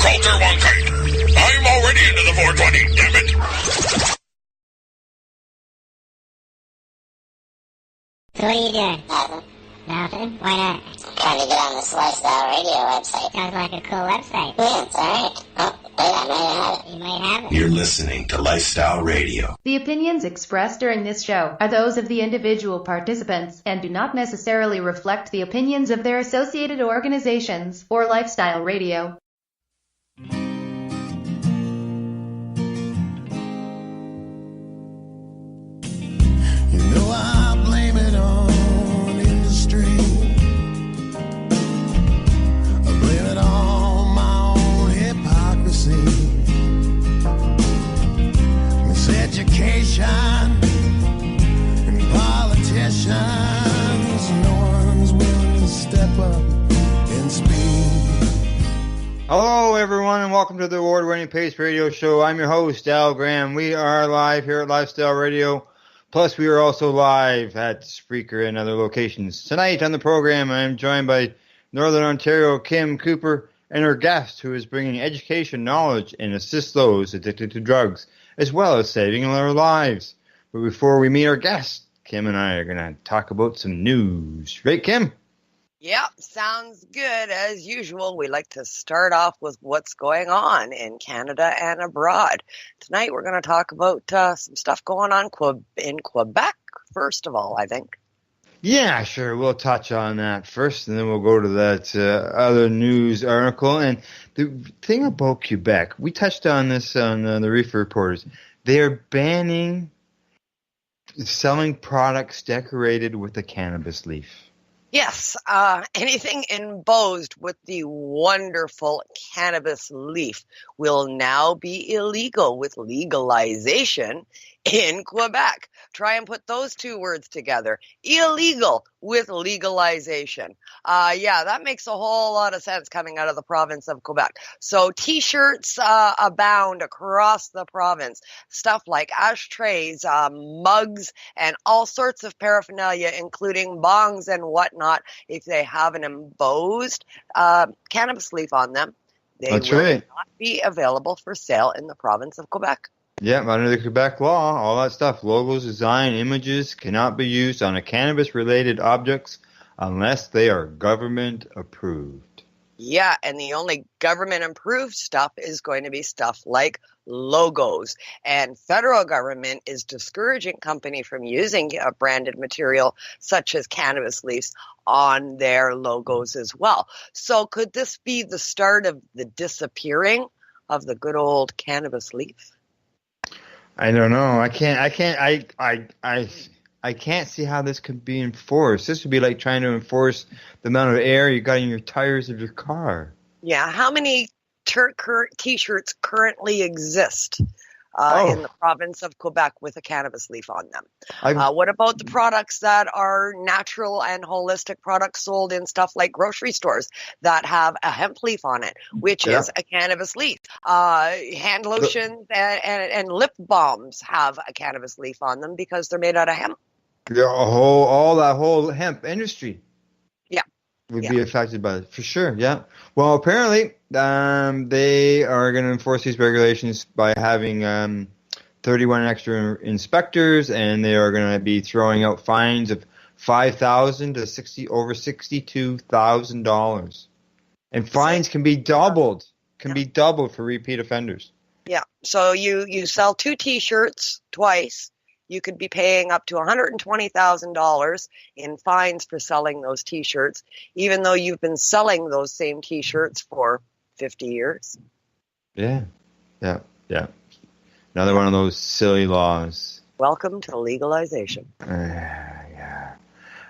Culture one kite. I'm already into the 420, damn it. So what are you doing? Nothing? Why not? Trying to get on this Lifestyle Radio website. Sounds like a cool website. Yeah, it's alright. Oh, wait, I might have it. You might have it. You're listening to Lifestyle Radio. The opinions expressed during this show are those of the individual participants and do not necessarily reflect the opinions of their associated organizations or Lifestyle Radio. You know I blame it on industry. I blame it on my own hypocrisy. Miseducation and politicians. No one's willing to step up and speak. Hello, everyone, and welcome to the award-winning Pace Radio Show. I'm your host, Al Graham. We are live here at Lifestyle Radio. Plus, we are also live at Spreaker and other locations. Tonight on the program, I am joined by Northern Ontario Kim Cooper and her guest, who is bringing education, knowledge, and assist those addicted to drugs, as well as saving their lives. But before we meet our guest, Kim and I are going to talk about some news. Right, Kim? Yep, sounds good. As usual, we like to start off with what's going on in Canada and abroad. Tonight, we're going to talk about some stuff going on in Quebec, first of all, I think. Yeah, sure. We'll touch on that first, and then we'll go to that other news article. And the thing about Quebec, we touched on this on the Reefer Reporters. They're banning selling products decorated with a cannabis leaf. Yes, anything embossed with the wonderful cannabis leaf will now be illegal with legalization in Quebec. Try and put those two words together. Illegal with legalization. Yeah, that makes a whole lot of sense coming out of the province of Quebec. So T-shirts abound across the province. Stuff like ashtrays, mugs, and all sorts of paraphernalia, including bongs and whatnot. If they have an embossed cannabis leaf on them, they That's will right. not be available for sale in the province of Quebec. Yeah, under the Quebec law, all that stuff, logos, design, images cannot be used on a cannabis-related objects unless they are government approved. Yeah, and the only government-approved stuff is going to be stuff like logos. And federal government is discouraging company from using branded material such as cannabis leaves on their logos as well. So could this be the start of the disappearing of the good old cannabis leaf? I don't know. I can't see how this could be enforced. This would be like trying to enforce the amount of air you got in your tires of your car. Yeah, how many T-shirts currently exist in the province of Quebec with a cannabis leaf on them? What about the products that are natural and holistic products sold in stuff like grocery stores that have a hemp leaf on it, which is a cannabis leaf? Hand lotions and lip balms have a cannabis leaf on them because they're made out of hemp. All that whole hemp industry. Yeah. Would be affected by it, for sure, yeah. Well, apparently, they are going to enforce these regulations by having 31 extra inspectors, and they are going to be throwing out fines of $5,000 to over $62,000. And fines can be doubled, for repeat offenders. Yeah, so you sell 2 T-shirts twice. You could be paying up to $120,000 in fines for selling those T-shirts, even though you've been selling those same T-shirts for 50 years. Yeah. Another one of those silly laws. Welcome to legalization. Yeah.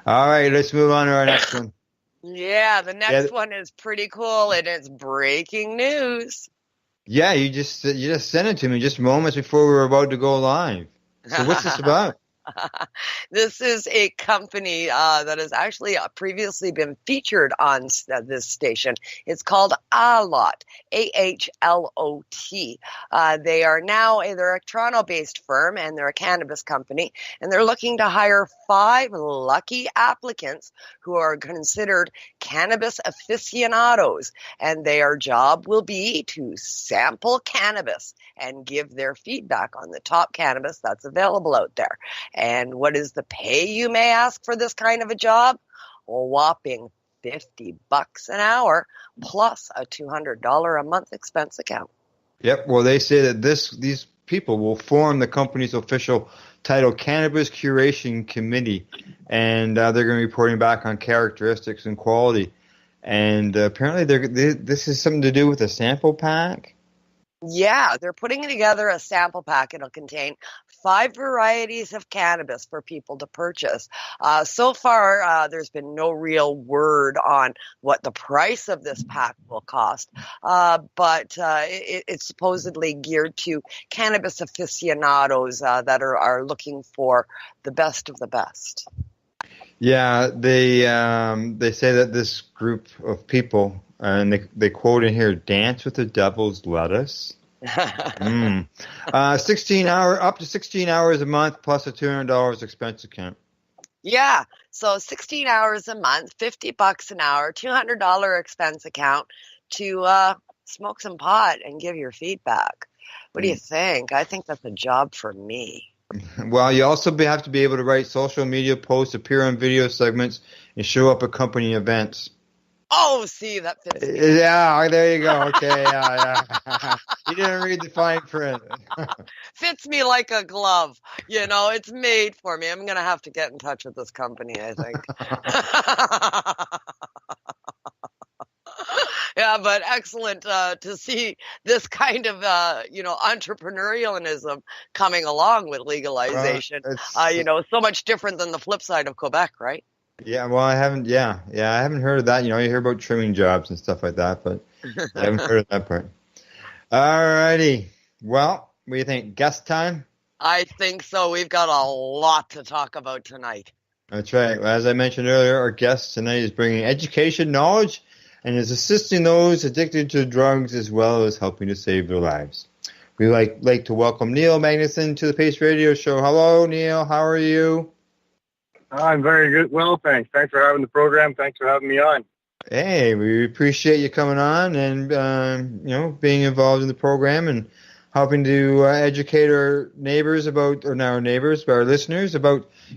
All right, let's move on to our next one. Yeah, the next one is pretty cool, and it's breaking news. Yeah, you just sent it to me just moments before we were about to go live. So what's this about? This is a company that has actually previously been featured on this station. It's called Ahlot, A-H-L-O-T. They're a Toronto-based firm, and they're a cannabis company, and they're looking to hire 5 lucky applicants who are considered cannabis aficionados, and their job will be to sample cannabis and give their feedback on the top cannabis that's available out there. And what is the pay, you may ask, for this kind of a job? A whopping $50 an hour plus a $200 a month expense account. Yep. Well, they say that these people will form the company's official title Cannabis Curation Committee, and they're going to be reporting back on characteristics and quality. And apparently, this is something to do with a sample pack. Yeah, they're putting together a sample pack. It'll contain 5 varieties of cannabis for people to purchase. So far, there's been no real word on what the price of this pack will cost, but it's supposedly geared to cannabis aficionados that are looking for the best of the best. Yeah, they say that this group of people, and they quote in here, dance with the devil's lettuce. 16 hours a month plus a $200 expense account. Yeah, so 16 hours a month, $50 an hour, $200 expense account to smoke some pot and give your feedback. What do you think? I think that's a job for me. Well, you also have to be able to write social media posts, appear on video segments, and show up at company events. Oh, see, that fits me. Yeah, there you go. Okay, yeah. You didn't read the fine print. Fits me like a glove. You know, it's made for me. I'm going to have to get in touch with this company, I think. Yeah, but excellent to see this kind of, entrepreneurialism coming along with legalization. So much different than the flip side of Quebec, right? Yeah, well, I haven't heard of that. You hear about trimming jobs and stuff like that, but I haven't heard of that part. All righty. Well, what do you think? Guest time? I think so. We've got a lot to talk about tonight. That's right. As I mentioned earlier, our guest tonight is bringing education, knowledge, and is assisting those addicted to drugs as well as helping to save their lives. We'd like to welcome Neil Magnuson to the Pace Radio Show. Hello, Neil. How are you? I'm very good. Well, thanks. Thanks for having the program. Thanks for having me on. Hey, we appreciate you coming on and, being involved in the program and helping to educate our listeners about,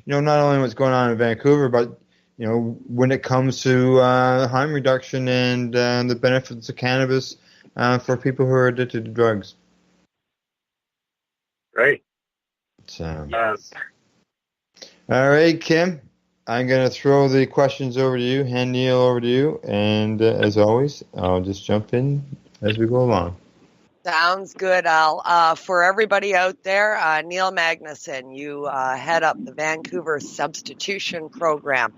not only what's going on in Vancouver, but, when it comes to harm reduction and the benefits of cannabis for people who are addicted to drugs. Great. All right, Kim, I'm going to throw the questions over to you, hand Neil over to you, and as always, I'll just jump in as we go along. Sounds good, Al. For everybody out there, Neil Magnuson, you head up the Vancouver Substitution Program.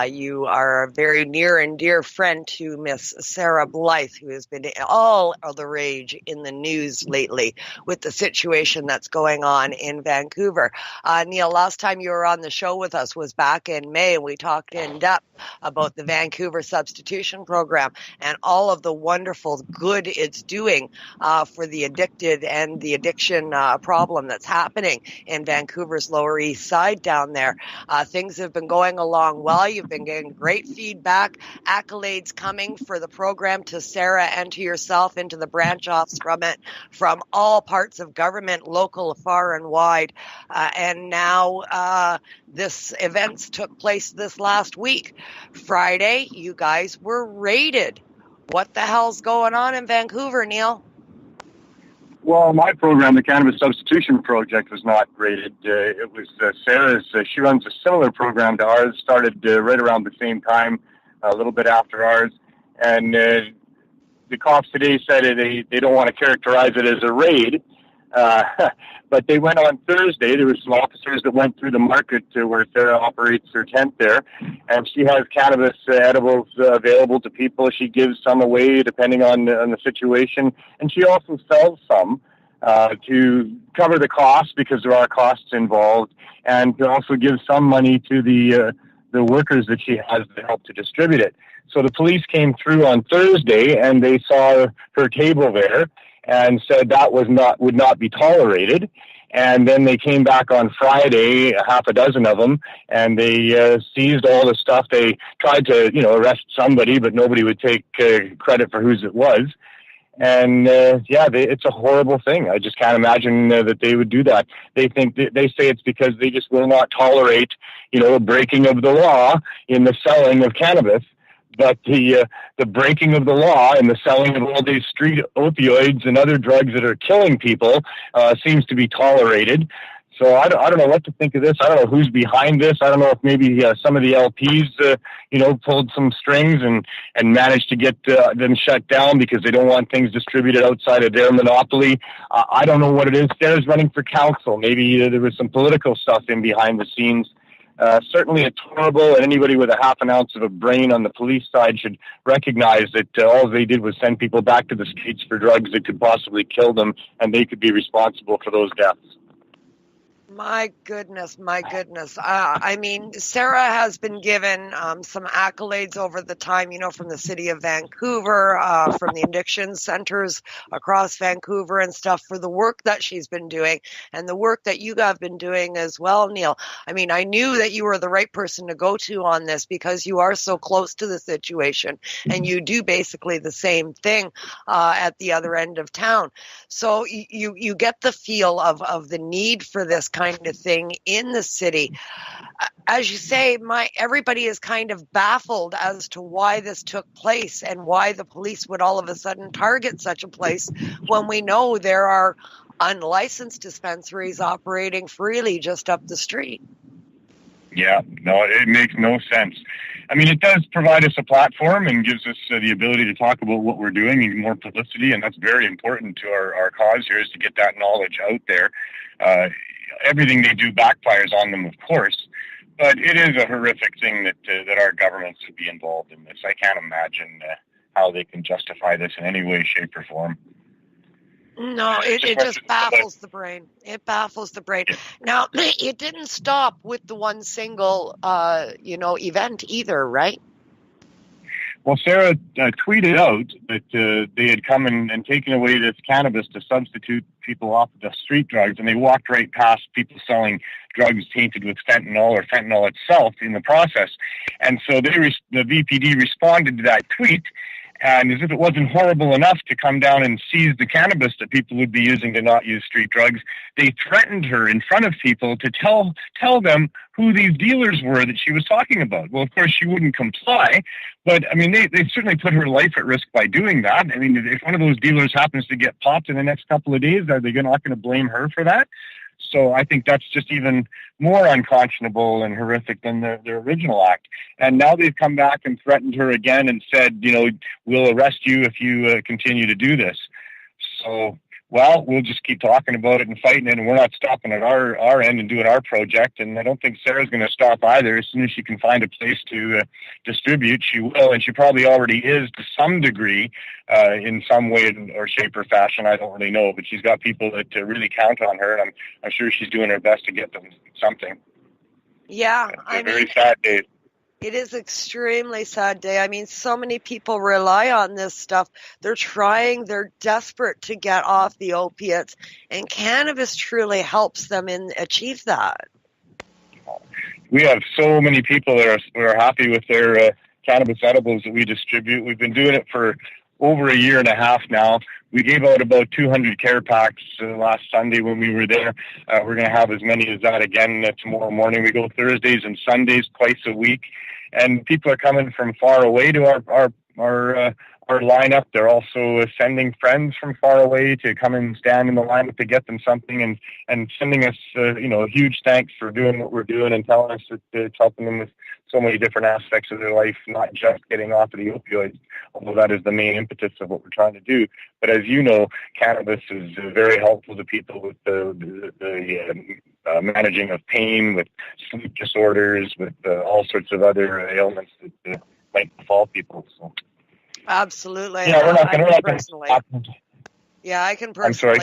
You are a very near and dear friend to Miss Sarah Blyth, who has been all of the rage in the news lately with the situation that's going on in Vancouver. Neil, last time you were on the show with us was back in May, and we talked in depth about the Vancouver Substitution Program and all of the wonderful good it's doing for the addicted and the addiction problem that's happening in Vancouver's Lower East Side down there. Things have been going along well. You've been getting great feedback, accolades coming for the program to Sarah and to yourself, into the branch offs from it, from all parts of government, local, far and wide. And now this event took place this last week. Friday, you guys were raided. What the hell's going on in Vancouver, Neil? Well, my program, the Cannabis Substitution Project, was not raided. It was Sarah's. She runs a similar program to ours, started right around the same time, a little bit after ours. And the cops today said they don't want to characterize it as a raid. But they went on Thursday. There were some officers that went through the market where Sarah operates her tent there, and she has cannabis edibles available to people. She gives some away depending on the situation, and she also sells some. to cover the costs, because there are costs involved, and to also give some money to the workers that she has to help to distribute it. So the police came through on Thursday, and they saw her table there and said that would not be tolerated. And then they came back on Friday, half a dozen of them, and they seized all the stuff. They tried to, arrest somebody, but nobody would take credit for whose it was. And it's a horrible thing. I just can't imagine that they would do that. They say it's because they just will not tolerate, a breaking of the law in the selling of cannabis. But the breaking of the law and the selling of all these street opioids and other drugs that are killing people seems to be tolerated. So I don't know what to think of this. I don't know who's behind this. I don't know if maybe some of the LPs, pulled some strings and managed to get them shut down because they don't want things distributed outside of their monopoly. I don't know what it is. Sarah's running for council. Maybe there was some political stuff in behind the scenes. Certainly it's horrible, and anybody with a half an ounce of a brain on the police side should recognize that all they did was send people back to the streets for drugs that could possibly kill them, and they could be responsible for those deaths. My goodness. Sarah has been given some accolades over the time, from the city of Vancouver, from the addiction centers across Vancouver and stuff, for the work that she's been doing and the work that you have been doing as well, Neil. I knew that you were the right person to go to on this because you are so close to the situation and you do basically the same thing at the other end of town. So you get the feel of the need for this kind of thing in the city. As you say, everybody is kind of baffled as to why this took place and why the police would all of a sudden target such a place when we know there are unlicensed dispensaries operating freely just up the street. Yeah, no, it makes no sense. It does provide us a platform and gives us the ability to talk about what we're doing and more publicity, and that's very important to our cause here, is to get that knowledge out there. Everything they do backfires on them, of course, but it is a horrific thing that our governments would be involved in this. I can't imagine how they can justify this in any way, shape, or form. No, it just baffles the brain. It baffles the brain. Now, it didn't stop with the one single, event either, right? Well, Sarah tweeted out that they had come and taken away this cannabis to substitute people off of the street drugs, and they walked right past people selling drugs tainted with fentanyl or fentanyl itself in the process. And so the VPD responded to that tweet, and as if it wasn't horrible enough to come down and seize the cannabis that people would be using to not use street drugs, they threatened her in front of people to tell them who these dealers were that she was talking about. Well, of course, she wouldn't comply, but they certainly put her life at risk by doing that. If one of those dealers happens to get popped in the next couple of days, are they not going to blame her for that? So I think that's just even more unconscionable and horrific than the original act. And now they've come back and threatened her again and said, we'll arrest you if you continue to do this. So, well, we'll just keep talking about it and fighting it, and we're not stopping at our end and doing our project. And I don't think Sarah's going to stop either. As soon as she can find a place to distribute, she will, and she probably already is to some degree in some way or shape or fashion. I don't really know, but she's got people that really count on her, and I'm sure she's doing her best to get them something. Yeah, it's a very sad day. It is extremely sad day. So many people rely on this stuff. They're desperate to get off the opiates, and cannabis truly helps them achieve that. We have so many people that are happy with their cannabis edibles that we distribute. We've been doing it for over a year and a half now. We gave out about 200 care packs last Sunday when we were there. We're going to have as many as that again tomorrow morning. We go Thursdays and Sundays twice a week, and people are coming from far away to our lineup. They're also sending friends from far away to come and stand in the lineup to get them something, and sending us a huge thanks for doing what we're doing and telling us that it's helping them with so many different aspects of their life, not just getting off of the opioids, although that is the main impetus of what we're trying to do. But as you know, cannabis is very helpful to people with the managing of pain, with sleep disorders, with all sorts of other ailments that might befall people. So. Absolutely. Yeah, we're not going to Yeah, I can I'm sorry.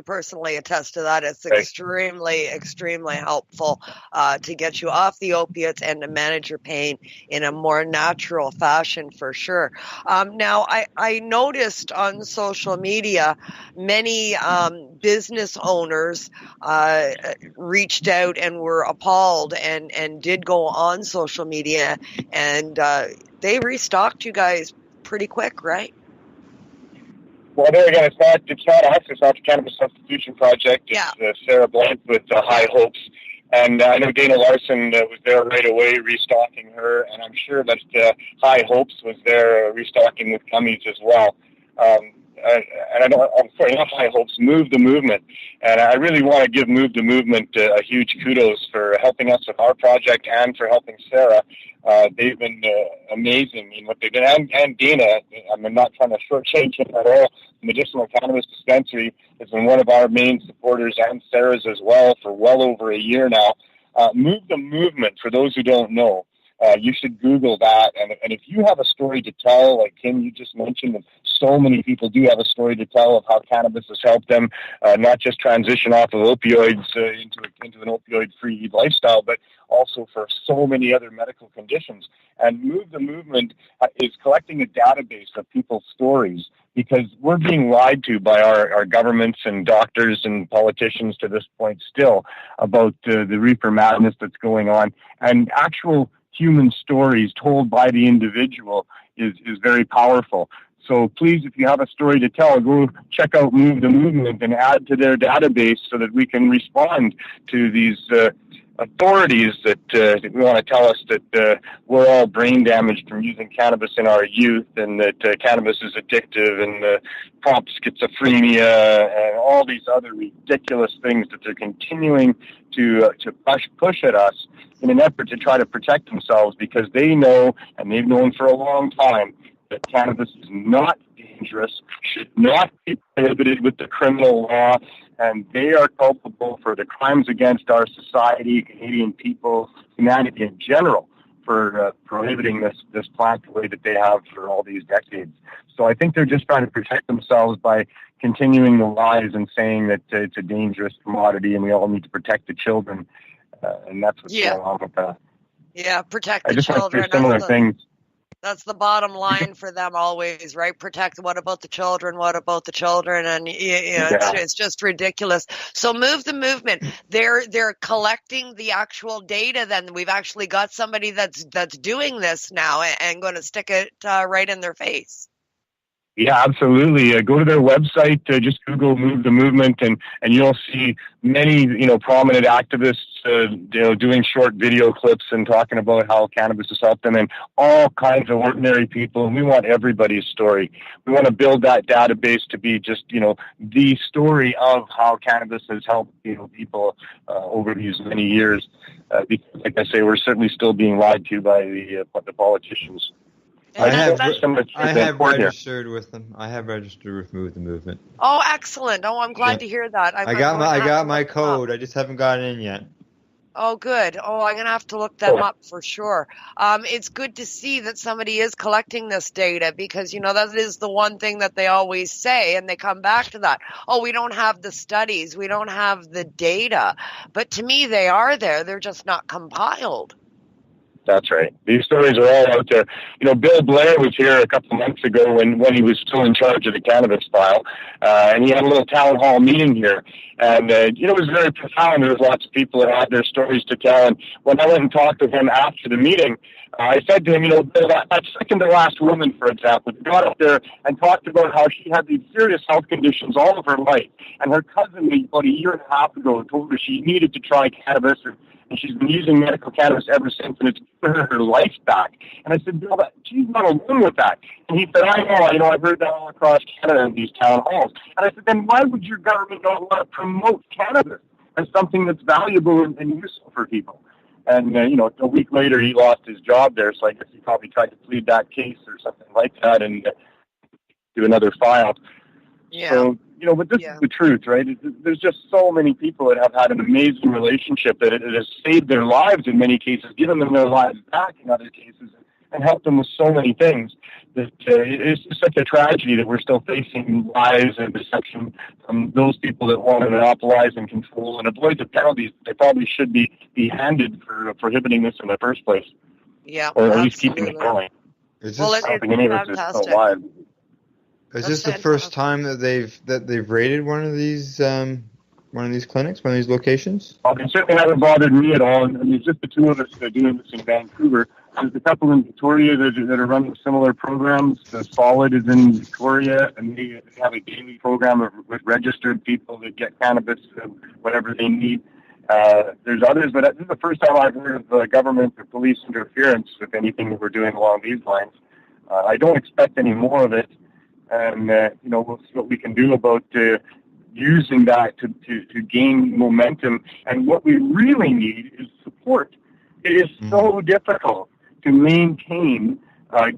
personally attest to that. It's Okay. extremely, extremely helpful to get you off the opiates and to manage your pain in a more natural fashion, for sure. Now, I noticed on social media many business owners reached out and were appalled and did go on social media, and they restocked you guys pretty quick, right? Well, there again, it's not us. It's not the Cannabis Substitution Project. It's Sarah Blyth with High Hopes. And I know Dana Larson was there right away restocking her, and I'm sure that High Hopes was there restocking with gummies as well. And I'm sorry, not High Hopes, Move the Movement. And I really want to give Move the Movement a huge kudos for helping us with our project and for helping Sarah. They've been amazing in what they've done. And Dana, I'm not trying to shortchange him at all. Medicinal Cannabis Dispensary has been one of our main supporters, and Sarah's as well, for well over a year now. Move the Movement, for those who don't know, you should Google that. And if you have a story to tell, like Kim, you just mentioned, and so many people do have a story to tell of how cannabis has helped them not just transition off of opioids into an opioid-free lifestyle, but also for so many other medical conditions. And Move the Movement is collecting a database of people's stories, because we're being lied to by our governments and doctors and politicians to this point still about the reefer madness that's going on. And actual human stories told by the individual is very powerful. So please, if you have a story to tell, go check out Move the Movement and add to their database so that we can respond to these authorities that we want to tell us that we're all brain damaged from using cannabis in our youth, and that cannabis is addictive and prompts schizophrenia and all these other ridiculous things that they're continuing to push at us in an effort to try to protect themselves, because they know, and they've known for a long time, that cannabis is not dangerous, should not be prohibited with the criminal law, and they are culpable for the crimes against our society, Canadian people, humanity in general, for prohibiting this plant the way that they have for all these decades. So I think they're just trying to protect themselves by continuing the lies and saying that it's a dangerous commodity and we all need to protect the children, and that's what's going on with that. Yeah, protect the I just children. went through similar things. That's the bottom line for them always, right? Protect. What about the children? What about the children? And it's just ridiculous. So Move the Movement. They're collecting the actual data. Then we've actually got somebody that's doing this now and going to stick it right in their face. Yeah, absolutely. Go to their website, just Google Move the Movement, and you'll see many, prominent activists, doing short video clips and talking about how cannabis has helped them, and all kinds of ordinary people. And we want everybody's story. We want to build that database to be just, the story of how cannabis has helped, people over these many years. Because, like I say, we're certainly still being lied to by the politicians. I have registered with them. I have registered with Move the Movement. Oh, excellent! Oh, I'm glad to hear that. I got my code. I just haven't got it in yet. Oh, good. Oh, I'm going to have to look them up for sure. It's good to see that somebody is collecting this data, because, that is the one thing that they always say, and they come back to that. Oh, we don't have the studies. We don't have the data. But to me, they are there. They're just not compiled. That's right. These stories are all out there. Bill Blair was here a couple of months ago when he was still in charge of the cannabis file, and he had a little town hall meeting here. And, it was very profound. There was lots of people that had their stories to tell. And when I went and talked to him after the meeting, I said to him, Bill, that second to last woman, for example, got up there and talked about how she had these serious health conditions all of her life. And her cousin, about a year and a half ago, told her she needed to try cannabis, and she's been using medical cannabis ever since, and it's given her life back. And I said, Bill, she's not alone with that. And he said, I know, I've heard that all across Canada in these town halls. And I said, then why would your government not want to promote cannabis as something that's valuable and useful for people? And, a week later, he lost his job there, so I guess he probably tried to plead that case or something like that and do another file. Yeah. So, but this is the truth, right? There's just so many people that have had an amazing relationship that it has saved their lives in many cases, given them their lives back in other cases, and helped them with so many things. that it's just such a tragedy that we're still facing lies and deception from those people that want to monopolize and control and avoid the penalties they probably should be handed for prohibiting this in the first place. Yeah, or at least keeping it going. Is this, Well, it's fantastic. is this the first time that they've raided one of these clinics, one of these locations? Well, it certainly hasn't bothered me at all. I mean, it's just the two of us that are doing this in Vancouver. There's a couple in Victoria that are running similar programs. Solid is in Victoria, and they have a daily program with registered people that get cannabis, whatever they need. There's others, but this is the first time I've heard of government or police interference with anything that we're doing along these lines. I don't expect any more of it, and we'll see what we can do about using that to gain momentum. And what we really need is support. It is so difficult to maintain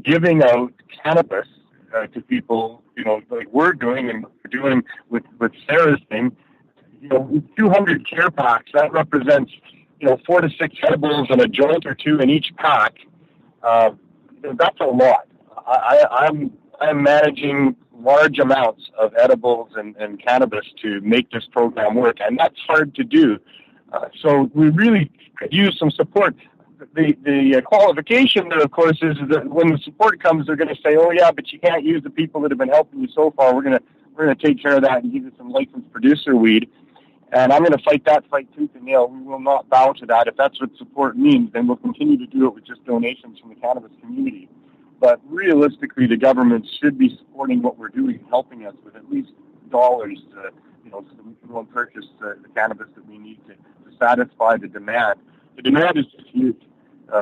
giving out cannabis to people, like we're doing and we're doing with Sarah's thing. 200 care packs, that represents 4 to 6 edibles and a joint or two in each pack. That's a lot. I'm managing large amounts of edibles and cannabis to make this program work, and that's hard to do. So we really could use some support. The qualification, of course, is that when the support comes, they're going to say, "Oh yeah, but you can't use the people that have been helping you so far. We're going to take care of that and give you some licensed producer weed." And I'm going to fight that fight tooth and nail. We will not bow to that. If that's what support means, then we'll continue to do it with just donations from the cannabis community. But realistically, the government should be supporting what we're doing, helping us with at least dollars, so that we can go and purchase the cannabis that we need to satisfy the demand. The demand is just huge.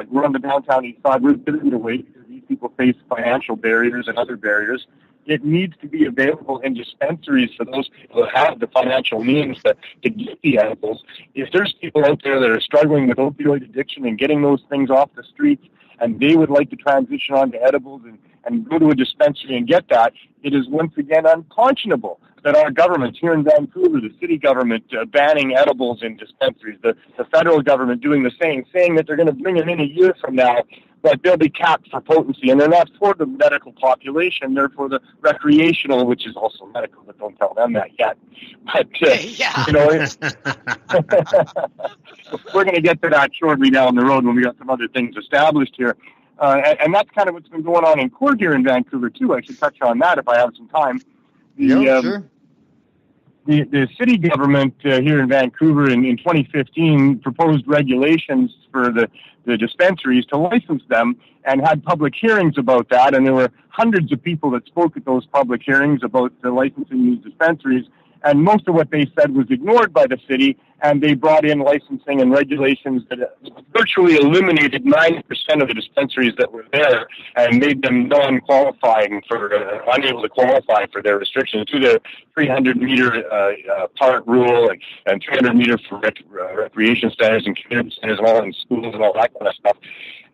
We're on the downtown east side. We're giving it away because these people face financial barriers and other barriers. It needs to be available in dispensaries for those people that have the financial means to get the edibles. If there's people out there that are struggling with opioid addiction and getting those things off the streets, and they would like to transition on to edibles and go to a dispensary and get that, it is once again unconscionable that our government here in Vancouver, the city government, banning edibles in dispensaries, the federal government doing the same, saying that they're going to bring them in a year from now, but they'll be capped for potency, and they're not for the medical population, they're for the recreational, which is also medical, but don't tell them that yet. But, we're going to get to that shortly down the road when we got some other things established here. And that's kind of what's been going on in court here in Vancouver, too. I should touch on that if I have some time. Sure. The city government here in Vancouver in 2015 proposed regulations for the dispensaries to license them and had public hearings about that. And there were hundreds of people that spoke at those public hearings about the licensing these dispensaries. And most of what they said was ignored by the city, and they brought in licensing and regulations that virtually eliminated 90% of the dispensaries that were there and made them unable to qualify for their restrictions to the 300-meter park rule and 300-meter for recreation centers and community centers and all in schools and all that kind of stuff,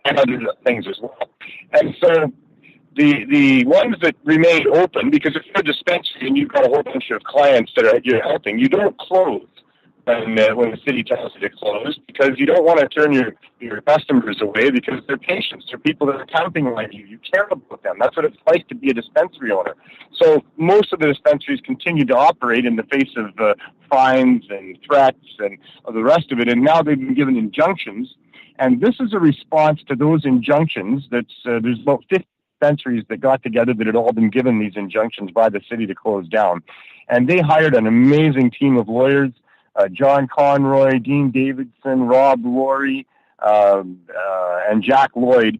and other things as well. And so the ones that remained open, because if you're a dispensary and you've got a whole bunch of clients that you're helping, you don't close when the city tells you to close, because you don't want to turn your customers away because they're patients. They're people that are counting on you. You care about them. That's what it's like to be a dispensary owner. So most of the dispensaries continue to operate in the face of fines and threats and the rest of it, and now they've been given injunctions. And this is a response to those injunctions. There's about 50 dispensaries that got together that had all been given these injunctions by the city to close down. And they hired an amazing team of lawyers, John Conroy, Dean Davidson, Rob Laurie, and Jack Lloyd,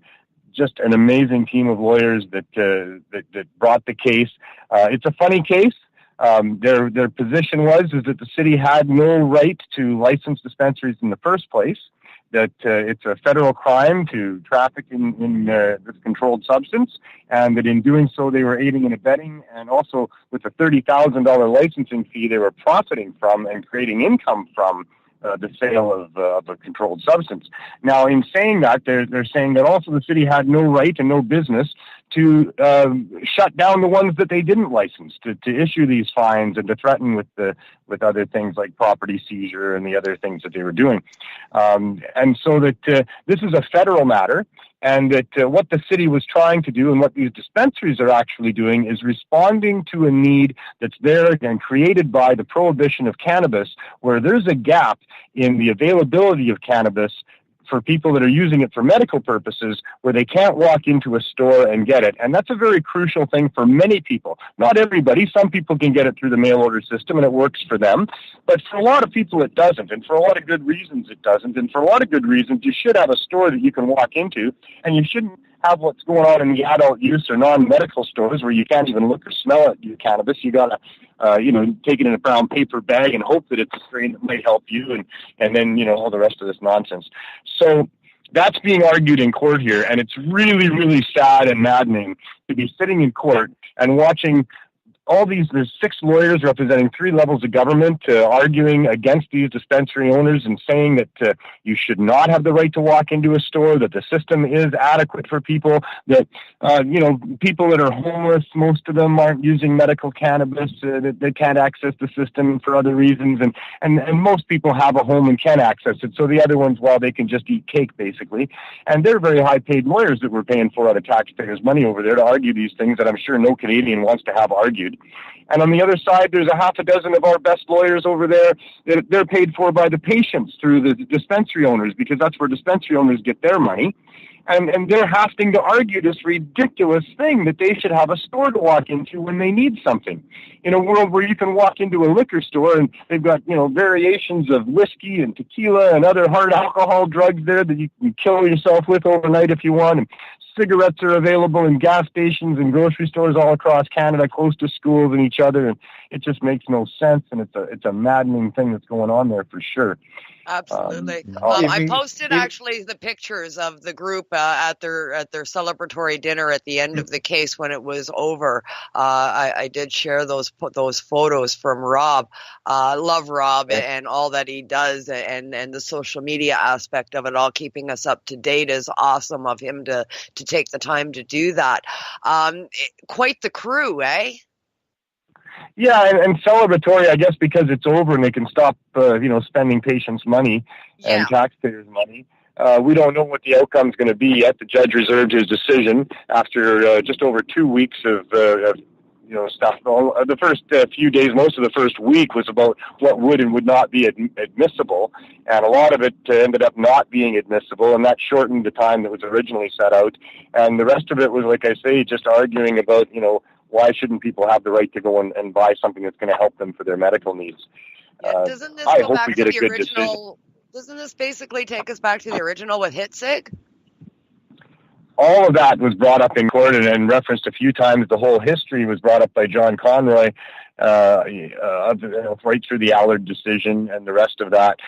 just an amazing team of lawyers that brought the case. It's a funny case. Their position is that the city had no right to license dispensaries in the first place, that it's a federal crime to traffic in this controlled substance, and that in doing so they were aiding and abetting, and also with a $30,000 licensing fee they were profiting from and creating income from the sale of a controlled substance. Now, in saying that, they're saying that also the city had no right and no business to shut down the ones that they didn't license, to issue these fines and to threaten with other things like property seizure and the other things that they were doing. And so that this is a federal matter. and that what the city was trying to do and what these dispensaries are actually doing is responding to a need that's there and created by the prohibition of cannabis, where there's a gap in the availability of cannabis for people that are using it for medical purposes, where they can't walk into a store and get it. And that's a very crucial thing for many people. Not everybody. Some people can get it through the mail order system and it works for them. But for a lot of people, it doesn't. And for a lot of good reasons, it doesn't. And for a lot of good reasons, you should have a store that you can walk into, and you shouldn't have what's going on in the adult use or non-medical stores where you can't even look or smell at your cannabis. You got to take it in a brown paper bag and hope that it's a strain that might help you, and then, all the rest of this nonsense. So that's being argued in court here, and it's really, really sad and maddening to be sitting in court and watching there's 6 lawyers representing 3 levels of government arguing against these dispensary owners and saying that you should not have the right to walk into a store, that the system is adequate for people, that, people that are homeless, most of them aren't using medical cannabis, that they can't access the system for other reasons, and most people have a home and can access it. So the other ones, they can just eat cake, basically. And they're very high-paid lawyers that we're paying for out of taxpayers' money over there to argue these things that I'm sure no Canadian wants to have argued. And on the other side, there's a half a dozen of our best lawyers over there that they're paid for by the patients through the dispensary owners, because that's where dispensary owners get their money. And they're having to argue this ridiculous thing that they should have a store to walk into when they need something. In a world where you can walk into a liquor store and they've got, variations of whiskey and tequila and other hard alcohol drugs there that you can kill yourself with overnight if you want. And cigarettes are available in gas stations and grocery stores all across Canada, close to schools and each other. And it just makes no sense. And it's a maddening thing that's going on there for sure. Absolutely. I posted actually the pictures of the group at their celebratory dinner at the end of the case when it was over. I did share those photos from Rob. Love Rob and all that he does, and the social media aspect of it all, keeping us up to date, is awesome of him to take the time to do that. Quite the crew, eh? Yeah, and celebratory, I guess, because it's over and they can stop, spending patients' money and taxpayers' money. We don't know what the outcome is going to be yet. The judge reserved his decision after just over 2 weeks of stuff. The first few days, most of the first week, was about what would and would not be admissible, and a lot of it ended up not being admissible, and that shortened the time that was originally set out. And the rest of it was, like I say, just arguing about, why shouldn't people have the right to go and buy something that's going to help them for their medical needs? Doesn't this go back to the original? Doesn't this basically take us back to the original with HitSig? All of that was brought up in court and referenced a few times. The whole history was brought up by John Conroy, right through the Allard decision and the rest of that.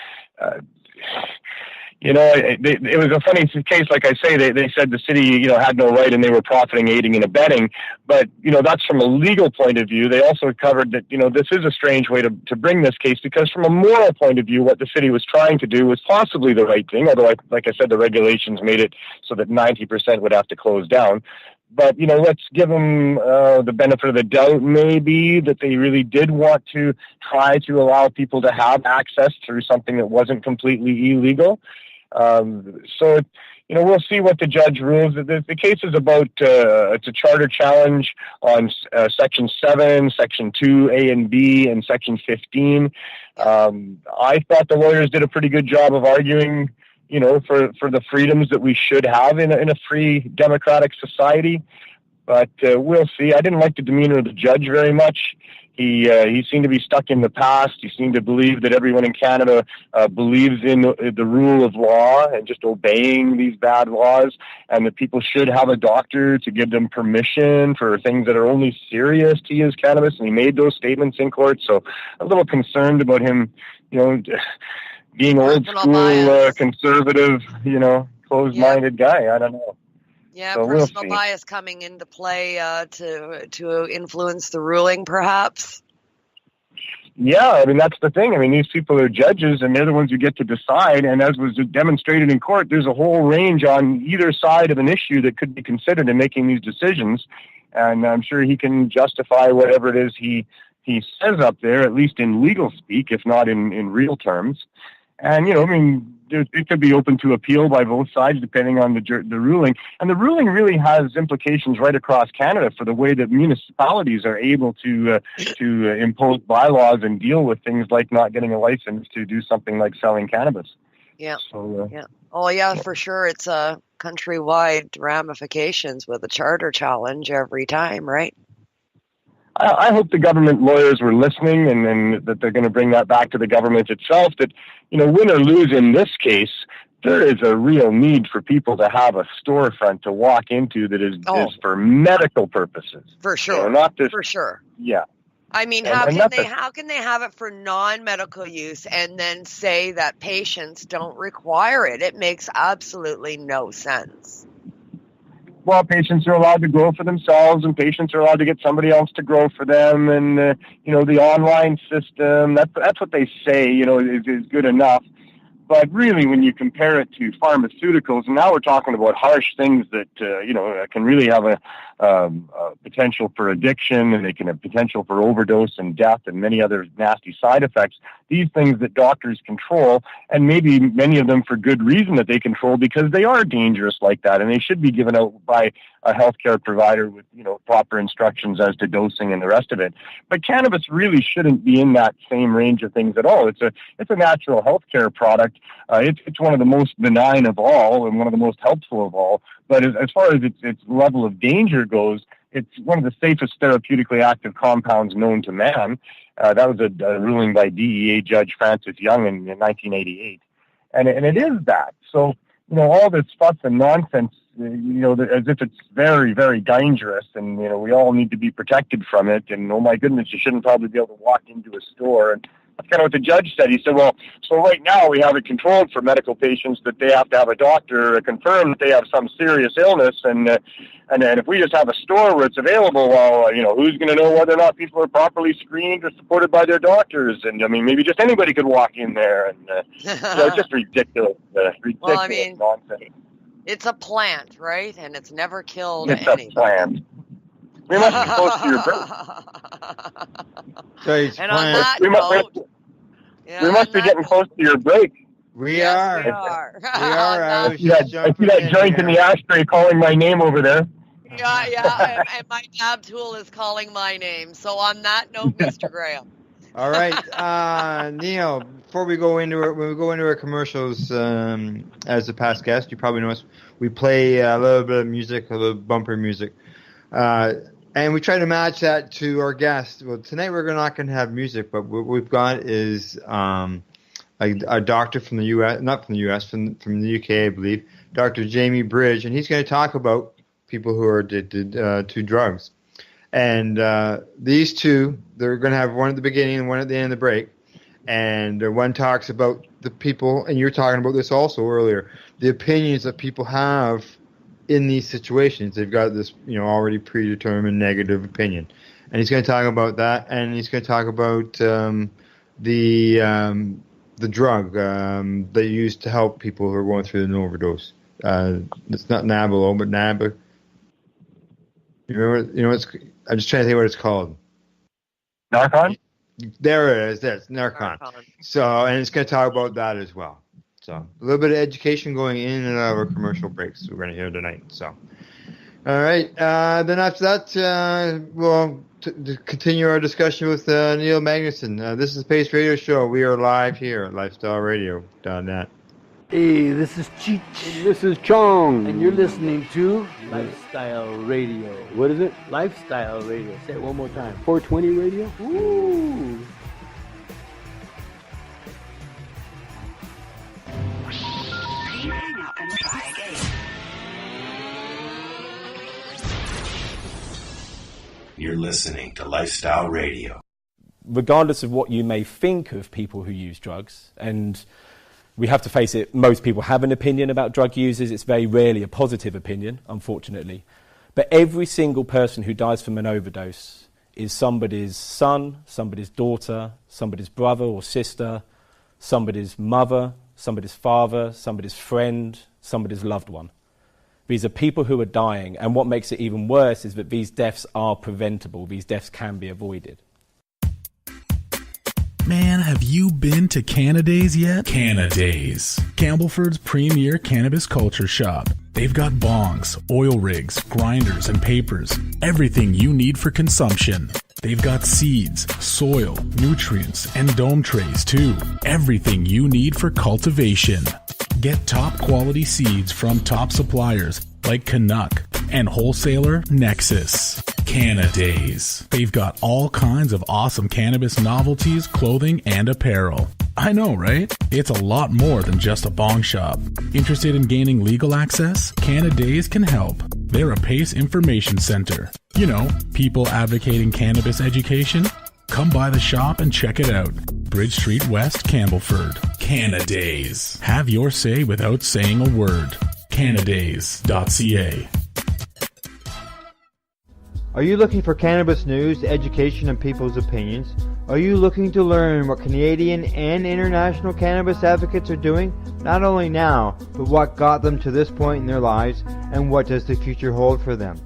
It was a funny case. Like I say, they said the city, had no right and they were profiting, aiding and abetting. But, that's from a legal point of view. They also covered that, this is a strange way to bring this case, because from a moral point of view, what the city was trying to do was possibly the right thing. Although, like I said, the regulations made it so that 90% would have to close down. But, let's give them the benefit of the doubt, maybe, that they really did want to try to allow people to have access through something that wasn't completely illegal. We'll see what the judge rules. The case is about, it's a charter challenge on Section 7, Section 2, A and B, and Section 15. I thought the lawyers did a pretty good job of arguing, for the freedoms that we should have in a free democratic society. But we'll see. I didn't like the demeanor of the judge very much. He seemed to be stuck in the past. He seemed to believe that everyone in Canada believes in the rule of law and just obeying these bad laws, and that people should have a doctor to give them permission for things that are only serious to use cannabis. And he made those statements in court. So a little concerned about him, being old school, conservative, closed-minded guy. I don't know. Yeah, so personal bias coming into play to influence the ruling, perhaps. Yeah, that's the thing. These people are judges, and they're the ones who get to decide. And as was demonstrated in court, there's a whole range on either side of an issue that could be considered in making these decisions. And I'm sure he can justify whatever it is he says up there, at least in legal speak, if not in real terms. And, it could be open to appeal by both sides depending on the ruling. And the ruling really has implications right across Canada for the way that municipalities are able to impose bylaws and deal with things like not getting a license to do something like selling cannabis. Yeah. So, yeah. Oh, yeah, for sure. It's countrywide ramifications with a charter challenge every time, right? I hope the government lawyers were listening and that they're going to bring that back to the government itself, that, win or lose in this case, there is a real need for people to have a storefront to walk into that is for medical purposes. For sure. Not this, for sure. Yeah. I mean, how can they have it for non-medical use and then say that patients don't require it? It makes absolutely no sense. Well, patients are allowed to grow for themselves, and patients are allowed to get somebody else to grow for them. And the online system, that's what they say, is good enough. But really, when you compare it to pharmaceuticals, and now we're talking about harsh things that can really have a potential for addiction, and they can have potential for overdose and death and many other nasty side effects. These things that doctors control, and maybe many of them for good reason that they control, because they are dangerous like that, and they should be given out by a healthcare provider with proper instructions as to dosing and the rest of it. But cannabis really shouldn't be in that same range of things at all. It's a natural healthcare product. It's one of the most benign of all and one of the most helpful of all. But as far as its level of danger goes, it's one of the safest therapeutically active compounds known to man. That was a ruling by DEA Judge Francis Young in 1988. And it is that. So, all this fuss and nonsense, as if it's very, very dangerous, and, we all need to be protected from it. And, oh my goodness, you shouldn't probably be able to walk into a store. And that's kind of what the judge said. He said, well, so right now we have it controlled for medical patients that they have to have a doctor confirm that they have some serious illness. And then if we just have a store where it's available, well, who's going to know whether or not people are properly screened or supported by their doctors? And, maybe just anybody could walk in there. And it's just ridiculous, nonsense. It's a plant, right? And it's never killed anybody. It's a plant. We must be close to your break. And on that note, we must be getting close to your break. We are. I see that joint in the ashtray calling my name over there. Yeah. And my tab tool is calling my name. So on that note, Mr. Graham. All right, Neil. Before we go into it, when we go into our commercials, as a past guest, you probably know us. We play a little bit of music, a little bumper music, and we try to match that to our guest. Well, tonight we're not going to have music, but what we've got is a doctor from the U.S., not from the U.S., from the U.K., I believe, Dr. Jamie Bridge, and he's going to talk about people who are addicted to drugs. And these two, they're going to have one at the beginning and one at the end of the break. And one talks about the people, and you were talking about this also earlier, the opinions that people have in these situations. They've got this, already predetermined negative opinion. And he's going to talk about that, and he's going to talk about the drug they use to help people who are going through an overdose. It's not Nabalo, but Nab. I'm just trying to think what it's called. Narcan? There it is. That's Narcan. So, and it's going to talk about that as well. So, a little bit of education going in and out of our commercial breaks we're going to hear tonight. So, all right. Then after that, we'll continue our discussion with Neil Magnuson. This is the Pace Radio Show. We are live here at lifestyleradio.net. Hey, this is Cheech. And this is Chong. And you're listening to Lifestyle Radio. What is it? Lifestyle Radio. Say it one more time. 420 Radio? Ooh. Please hang up and try again. You're listening to Lifestyle Radio. Regardless of what you may think of people who use drugs, and we have to face it, most people have an opinion about drug users. It's very rarely a positive opinion, unfortunately. But every single person who dies from an overdose is somebody's son, somebody's daughter, somebody's brother or sister, somebody's mother, somebody's father, somebody's friend, somebody's loved one. These are people who are dying, and what makes it even worse is that these deaths are preventable. These deaths can be avoided. Man, have you been to Canada's yet? Canada's, Campbellford's premier cannabis culture shop. They've got bongs, oil rigs, grinders, and papers. Everything you need for consumption. They've got seeds, soil, nutrients, and dome trays too. Everything you need for cultivation. Get top quality seeds from top suppliers like Canuck and wholesaler Nexus. Canada's. They've got all kinds of awesome cannabis novelties, clothing, and apparel. I know, right? It's a lot more than just a bong shop. Interested in gaining legal access? Canada's can help. They're a PACE information center. You know, people advocating cannabis education. Come by the shop and check it out. Bridge Street West, Campbellford. Canada's. Have your say without saying a word. Canada's.ca. Are you looking for cannabis news, education, and people's opinions? Are you looking to learn what Canadian and international cannabis advocates are doing, not only now, but what got them to this point in their lives, and what does the future hold for them?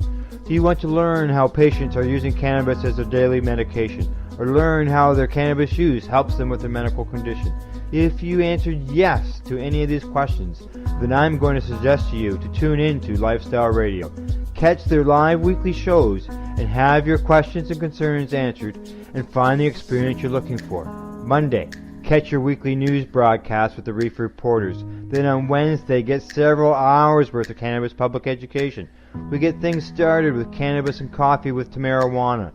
Do you want to learn how patients are using cannabis as their daily medication, or learn how their cannabis use helps them with their medical condition? If you answered yes to any of these questions, then I'm going to suggest to you to tune in to Lifestyle Radio. Catch their live weekly shows and have your questions and concerns answered and find the experience you're looking for. Monday, catch your weekly news broadcast with the Reef Reporters. Then on Wednesday, get several hours worth of cannabis public education. We get things started with Cannabis and Coffee with Tamarawana.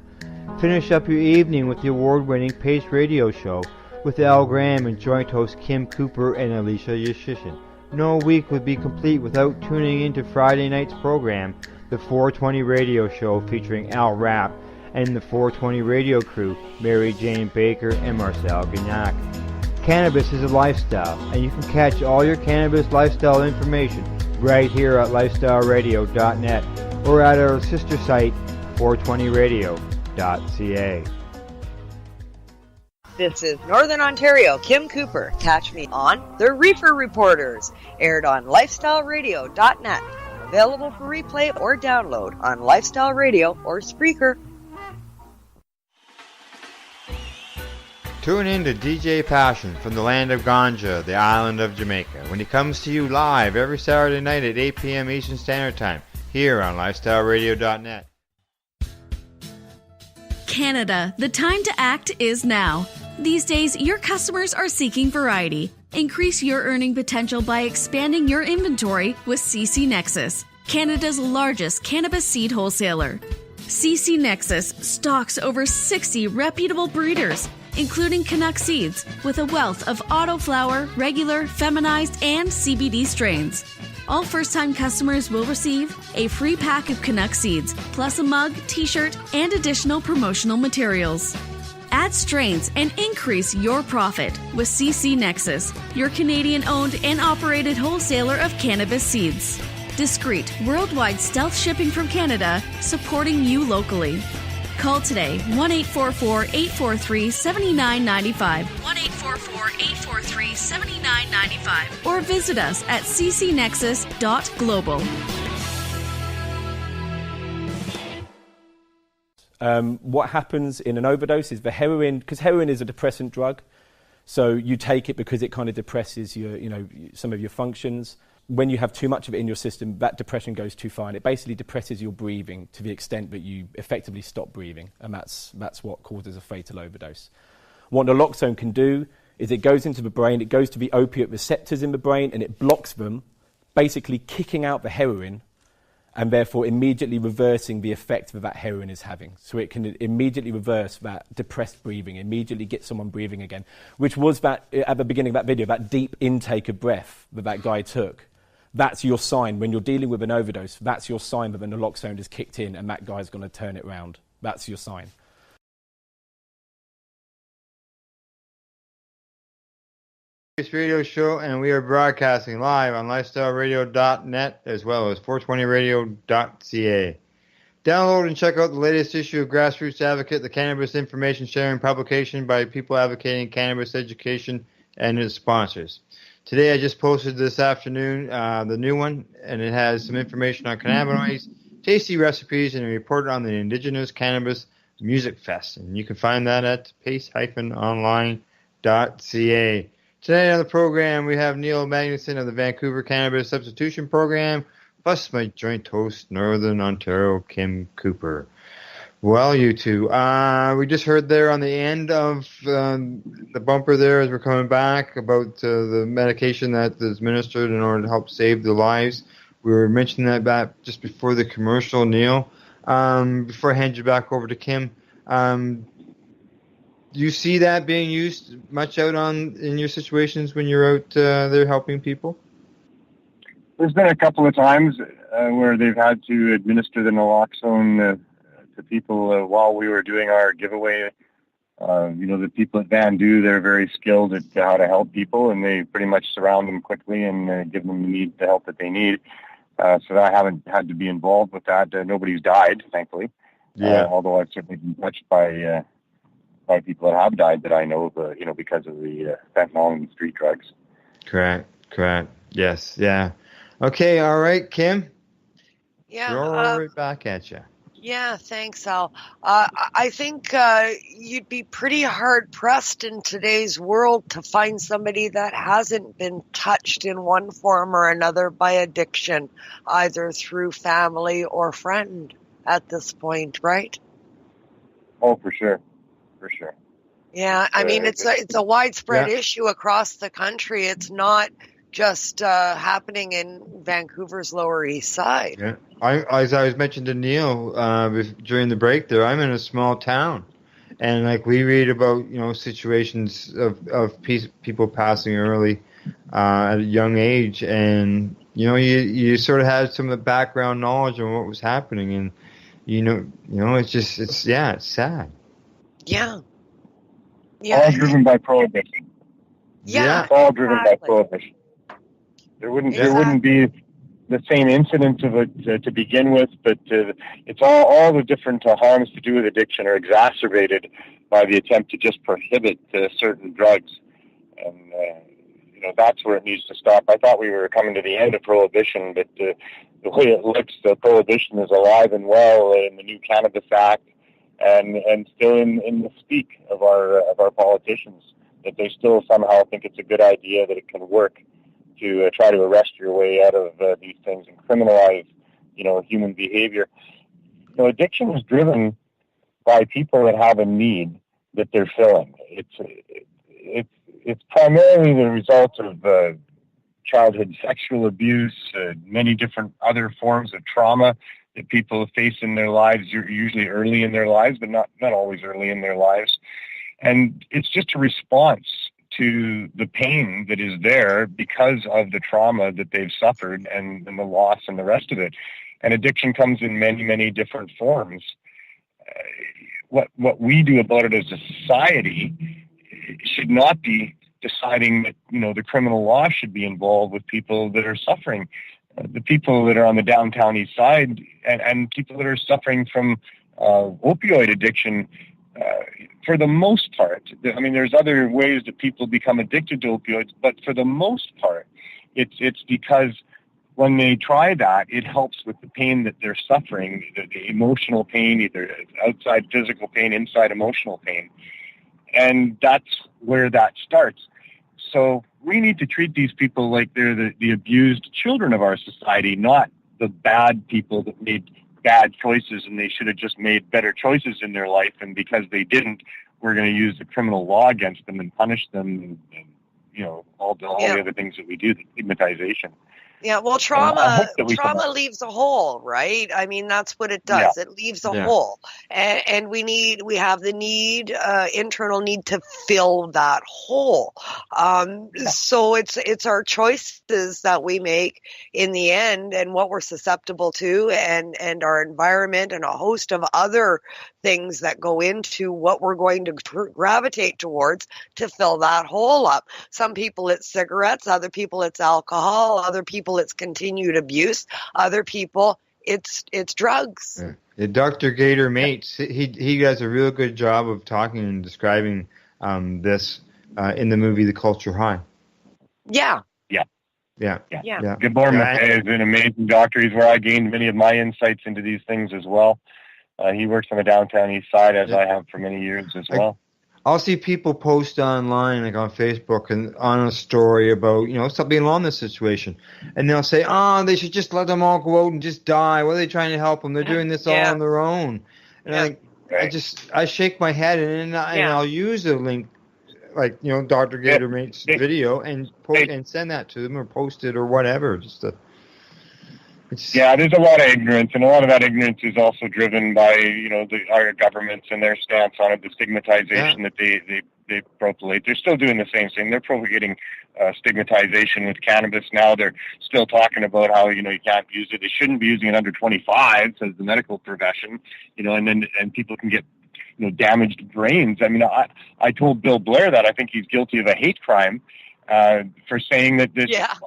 Finish up your evening with the award-winning Pace Radio Show with Al Graham and joint host Kim Cooper and Alicia Yashishin. No week would be complete without tuning into Friday night's program, the 420 Radio Show featuring Al Rapp and the 420 Radio crew, Mary Jane Baker and Marcel Gignac. Cannabis is a lifestyle, and you can catch all your cannabis lifestyle information right here at lifestyleradio.net or at our sister site, 420radio.ca. This is Northern Ontario, Kim Cooper. Catch me on The Reefer Reporters, aired on lifestyleradio.net. Available for replay or download on Lifestyle Radio or Spreaker. Tune in to DJ Passion from the land of Ganja, the island of Jamaica, when he comes to you live every Saturday night at 8 p.m. Eastern Standard Time, here on lifestyleradio.net. Canada, the time to act is now. These days, your customers are seeking variety. Increase your earning potential by expanding your inventory with CC Nexus, Canada's largest cannabis seed wholesaler. CC Nexus stocks over 60 reputable breeders, including Canuck seeds, with a wealth of autoflower, regular, feminized, and CBD strains. All first-time customers will receive a free pack of Canuck seeds, plus a mug, t-shirt, and additional promotional materials. Add strains and increase your profit with CC Nexus, your Canadian-owned and operated wholesaler of cannabis seeds. Discreet, worldwide stealth shipping from Canada, supporting you locally. Call today, 1-844-843-7995, 1-844-843-7995, or visit us at ccnexus.global. What happens in an overdose is the heroin, because heroin is a depressant drug, so you take it because it kind of depresses your, some of your functions. When you have too much of it in your system, that depression goes too far, and it basically depresses your breathing to the extent that you effectively stop breathing, and that's what causes a fatal overdose. What naloxone can do is it goes into the brain, it goes to the opiate receptors in the brain, and it blocks them, basically kicking out the heroin, and therefore immediately reversing the effect that heroin is having. So it can immediately reverse that depressed breathing, immediately get someone breathing again, which was that, at the beginning of that video, that deep intake of breath that guy took. That's your sign. When you're dealing with an overdose, that's your sign that the naloxone has kicked in and that guy's going to turn it round. That's your sign. Radio show, and we are broadcasting live on lifestyleradio.net as well as 420radio.ca. Download and check out the latest issue of Grassroots Advocate, the cannabis information sharing publication by people advocating cannabis education and its sponsors. Today I just posted this afternoon the new one, and it has some information on cannabinoids, tasty recipes, and a report on the Indigenous Cannabis Music Fest. And you can find that at pace-online.ca. Today on the program, we have Neil Magnuson of the Vancouver Cannabis Substitution Program, plus my joint host, Northern Ontario, Kim Cooper. Well, you two, we just heard there on the end of the bumper there as we're coming back about the medication that is administered in order to help save the lives. We were mentioning that back just before the commercial, Neil. Before I hand you back over to Kim, do you see that being used much out in your situations when you're out there helping people? There's been a couple of times where they've had to administer the naloxone to people while we were doing our giveaway. The people at Vandu, they're very skilled at how to help people, and they pretty much surround them quickly and give them the help that they need. So I haven't had to be involved with that. Nobody's died, thankfully. Yeah. Although I've certainly been touched by people that have died that I know, because of the fentanyl and street drugs. Correct. Yes. Yeah. Okay. All right, Kim. Yeah. Throw right back at you. Yeah, thanks, Al. I think you'd be pretty hard-pressed in today's world to find somebody that hasn't been touched in one form or another by addiction, either through family or friend at this point, right? Oh, for sure. Yeah, I mean, it's a widespread issue across the country. It's not just happening in Vancouver's Lower East Side. Yeah. As I was mentioning to Neil during the break there, I'm in a small town, and like we read about situations of people passing early at a young age, and you sort of had some of the background knowledge on what was happening, and it's sad. Yeah. All driven by prohibition. Yeah. It's all driven by prohibition. There wouldn't be the same incidence of it to begin with, but it's all the different harms to do with addiction are exacerbated by the attempt to just prohibit certain drugs, and that's where it needs to stop. I thought we were coming to the end of prohibition, but the way it looks, prohibition is alive and well in the new Cannabis Act, and still in the speak of our politicians, that they still somehow think it's a good idea, that it can work to try to arrest your way out of these things and criminalize, human behavior. Addiction is driven by people that have a need that they're filling. It's primarily the result of childhood sexual abuse, many different other forms of trauma that people face in their lives, usually early in their lives, but not always early in their lives. And it's just a response to the pain that is there because of the trauma that they've suffered and the loss and the rest of it. And addiction comes in many, many different forms. What we do about it as a society should not be deciding that, the criminal law should be involved with people that are suffering. The people that are on the downtown east side and people that are suffering from opioid addiction, for the most part, I mean, there's other ways that people become addicted to opioids, but for the most part, it's because when they try that, it helps with the pain that they're suffering, the emotional pain, either outside physical pain, inside emotional pain. And that's where that starts. So we need to treat these people like they're the abused children of our society, not the bad people that made bad choices and they should have just made better choices in their life, and because they didn't, we're going to use the criminal law against them and punish them, and all the other things that we do, the stigmatization. Yeah, well, trauma leaves a hole, right? I mean, that's what it does. Yeah. It leaves a hole, and we have the internal need to fill that hole. So it's our choices that we make in the end, and what we're susceptible to, and our environment, and a host of other things that go into what we're going to gravitate towards to fill that hole up. Some people it's cigarettes, other people it's alcohol, other people it's continued abuse, other people it's drugs. Yeah. Dr. Gator Mates, he does a real good job of talking and describing this in the movie The Culture High. Yeah. Gabor Maté is an amazing doctor. He's where I gained many of my insights into these things as well. He works on the downtown east side, as I have for many years as well. I'll see people post online, like on Facebook, and on a story about, something along this situation. And they'll say, they should just let them all go out and just die. What are they trying to help them? They're doing this all on their own. And I shake my head, and I'll use a link, like, Dr. Gatormate's video, and send that to them, or post it, or whatever. There's a lot of ignorance, and a lot of that ignorance is also driven by, our governments and their stance on it, the stigmatization that they propagate. They're still doing the same thing. They're propagating stigmatization with cannabis now. They're still talking about how, you can't use it. They shouldn't be using it under 25, says the medical profession, and people can get, damaged brains. I mean, I told Bill Blair that I think he's guilty of a hate crime. For saying that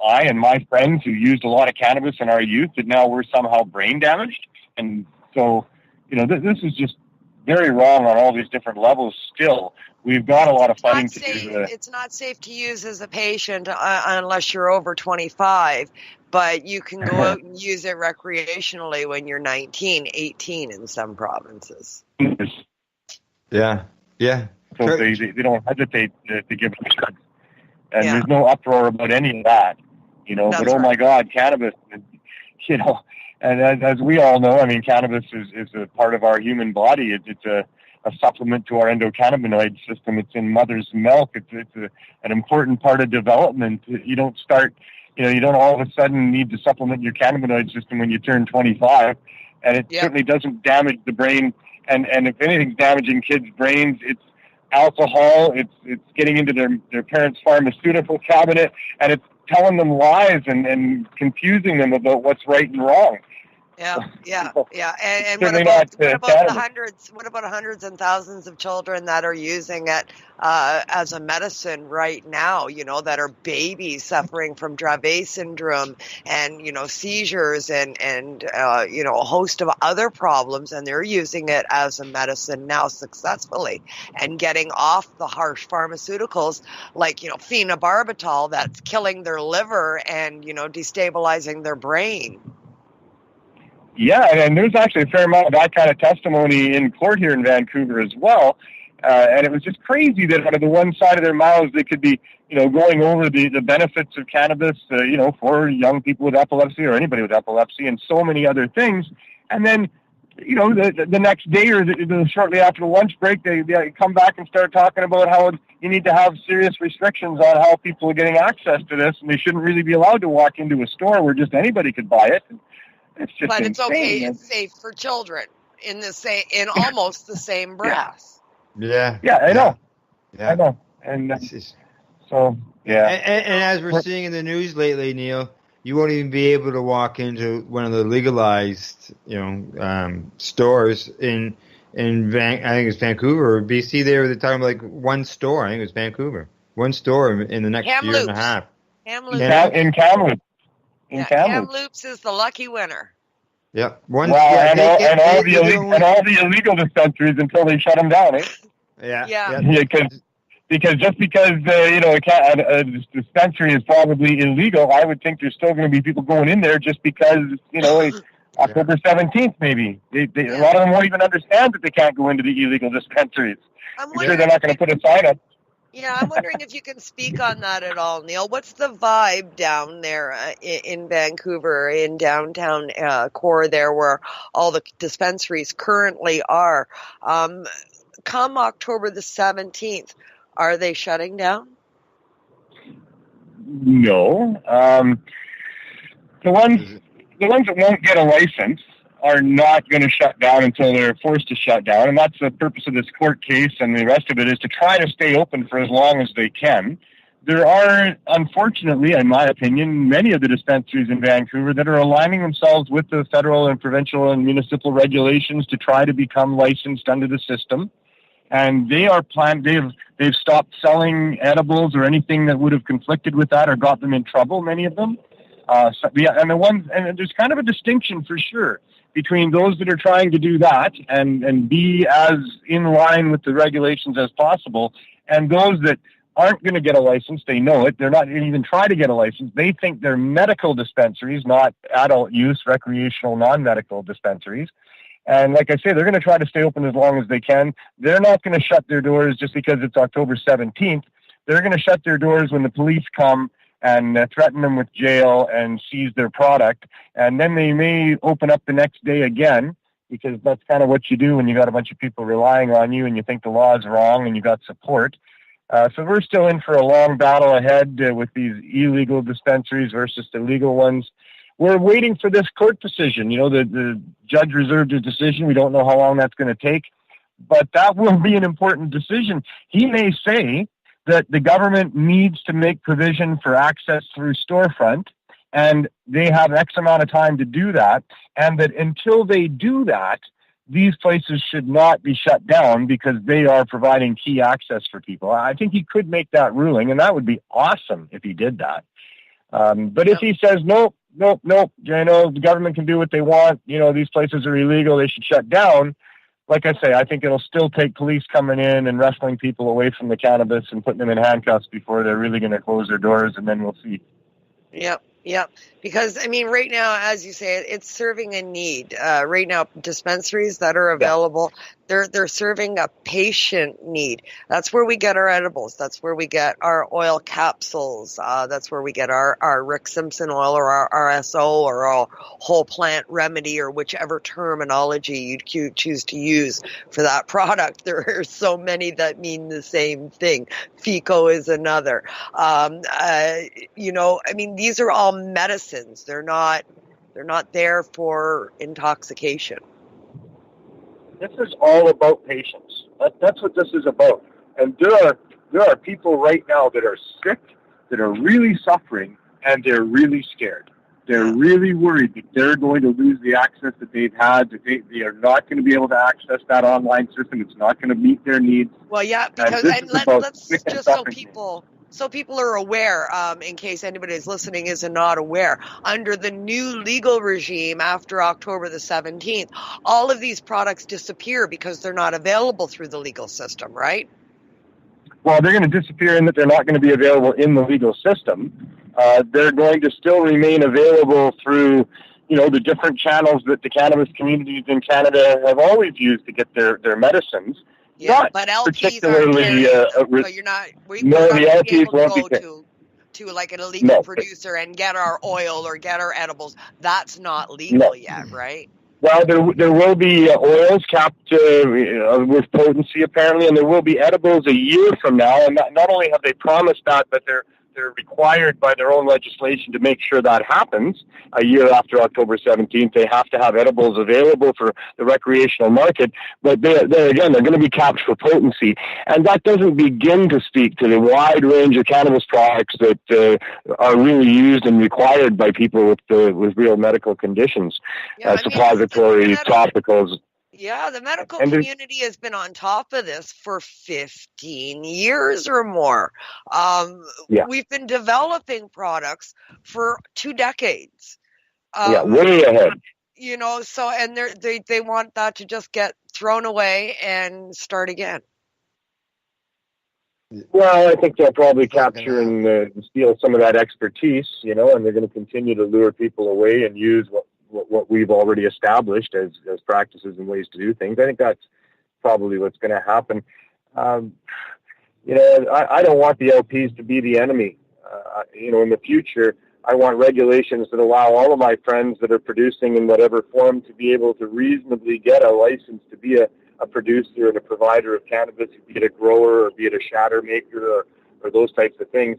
I and my friends who used a lot of cannabis in our youth, that now we're somehow brain damaged. And so, this is just very wrong on all these different levels still. We've got a lot of fighting to do. It's not safe to use as a patient unless you're over 25, but you can go out and use it recreationally when you're 19, 18 in some provinces. Yeah. So they don't hesitate to give it a shot. And there's no uproar about any of that, but oh my God, cannabis, and as we all know, I mean, cannabis is a part of our human body. It's a supplement to our endocannabinoid system. It's in mother's milk. It's an important part of development. You don't start, you don't all of a sudden need to supplement your cannabinoid system when you turn 25, and it certainly doesn't damage the brain. And if anything's damaging kids' brains, it's alcohol, it's getting into their parents' pharmaceutical cabinet, and it's telling them lies and confusing them about what's right and wrong. And what about the hundreds? What about hundreds and thousands of children that are using it as a medicine right now? That are babies suffering from Dravet syndrome and seizures and a host of other problems, and they're using it as a medicine now successfully and getting off the harsh pharmaceuticals like phenobarbital that's killing their liver and destabilizing their brain. Yeah, and there's actually a fair amount of that kind of testimony in court here in Vancouver as well. And it was just crazy that out of the one side of their mouths, they could be, going over the benefits of cannabis, for young people with epilepsy or anybody with epilepsy and so many other things. And then, the next day or shortly after the lunch break, they come back and start talking about how you need to have serious restrictions on how people are getting access to this, and they shouldn't really be allowed to walk into a store where just anybody could buy it. It's just but insane. It's okay. It's safe for children in almost the same breath. Yeah, I know. Yeah. I know. And so, yeah. And as we're seeing in the news lately, Neil, you won't even be able to walk into one of the legalized, stores in I think it's Vancouver or BC. They're talking about like one store. I think it was Vancouver. One store in the next year and a half. In Kamloops. Kamloops is the lucky winner. Yeah. And all the illegal dispensaries until they shut them down, eh? Yeah. Because just because a dispensary is probably illegal, I would think there's still going to be people going in there just because October 17th maybe. A lot of them won't even understand that they can't go into the illegal dispensaries. I'm sure they're not going to put a sign up. Yeah, I'm wondering if you can speak on that at all, Neil. What's the vibe down there in Vancouver, in downtown core there, where all the dispensaries currently are? Come October the 17th, are they shutting down? No. The ones that won't get a license are not going to shut down until they're forced to shut down. And that's the purpose of this court case, and the rest of it is to try to stay open for as long as they can. There are, unfortunately, in my opinion, many of the dispensaries in Vancouver that are aligning themselves with the federal and provincial and municipal regulations to try to become licensed under the system. And they are they've stopped selling edibles or anything that would have conflicted with that or got them in trouble, many of them. And there's kind of a distinction for sure between those that are trying to do that and be as in line with the regulations as possible, and those that aren't going to get a license. They know it. They're not going to even try to get a license. They think they're medical dispensaries, not adult use, recreational, non-medical dispensaries. And like I say, they're going to try to stay open as long as they can. They're not going to shut their doors just because it's October 17th. They're going to shut their doors when the police come and threaten them with jail and seize their product. And then they may open up the next day again, because that's kind of what you do when you got a bunch of people relying on you and you think the law is wrong and you got support. So we're still in for a long battle ahead with these illegal dispensaries versus the legal ones. We're waiting for this court decision. You know, the judge reserved his decision. We don't know how long that's going to take, but that will be an important decision. He may say that the government needs to make provision for access through storefront, and they have X amount of time to do that, and that until they do that, these places should not be shut down because they are providing key access for people. I think he could make that ruling, and that would be awesome if he did that. But if he says, nope, you know, the government can do what they want, you know, these places are illegal, they should shut down. Like I say, I think it'll still take police coming in and wrestling people away from the cannabis and putting them in handcuffs before they're really going to close their doors, and then we'll see. Yep. Because, I mean, right now, as you say, it's serving a need. Right now, dispensaries that are available, they're serving a patient need. That's where we get our edibles. That's where we get our oil capsules. That's where we get our Rick Simpson oil or our RSO or our whole plant remedy or whichever terminology you choose to use for that product. There are so many that mean the same thing. FICO is another. You know, I mean, these are all medicines. They're not there for intoxication. This is all about patients. That's what this is about. And there are people right now that are sick, that are really suffering, and they're really scared. They're really worried that they're going to lose the access that they've had, that they are not going to be able to access that online system. It's not going to meet their needs. Well, yeah, because let's just so people are aware, in case anybody is listening is not aware, under the new legal regime after October the 17th, all of these products disappear because they're not available through the legal system, right? Well, they're going to disappear in that they're not going to be available in the legal system. They're going to still remain available through, you know, the different channels that the cannabis communities in Canada have always used to get their medicines. Yeah, but LPs aren't so you're not. The LPs won't go to like an illegal producer and get our oil or get our edibles. That's not legal yet, right? Well, there will be oils capped with potency apparently, and there will be edibles a year from now. And not only have they promised that, but they're required by their own legislation to make sure that happens a year after October 17th. They have to have edibles available for the recreational market, but they're going to be capped for potency. And that doesn't begin to speak to the wide range of cannabis products that are really used and required by people with real medical conditions, suppositories, topicals. Yeah, the medical community has been on top of this for 15 years or more. We've been developing products for 2 decades. Way ahead. You know, so and they want that to just get thrown away and start again. Well, I think they'll probably capture and steal some of that expertise, you know, and they're going to continue to lure people away and use what we've already established as practices and ways to do things. I think that's probably what's going to happen. You know, I don't want the LPs to be the enemy. You know, in the future, I want regulations that allow all of my friends that are producing in whatever form to be able to reasonably get a license to be a producer and a provider of cannabis, be it a grower or be it a shatter maker or those types of things.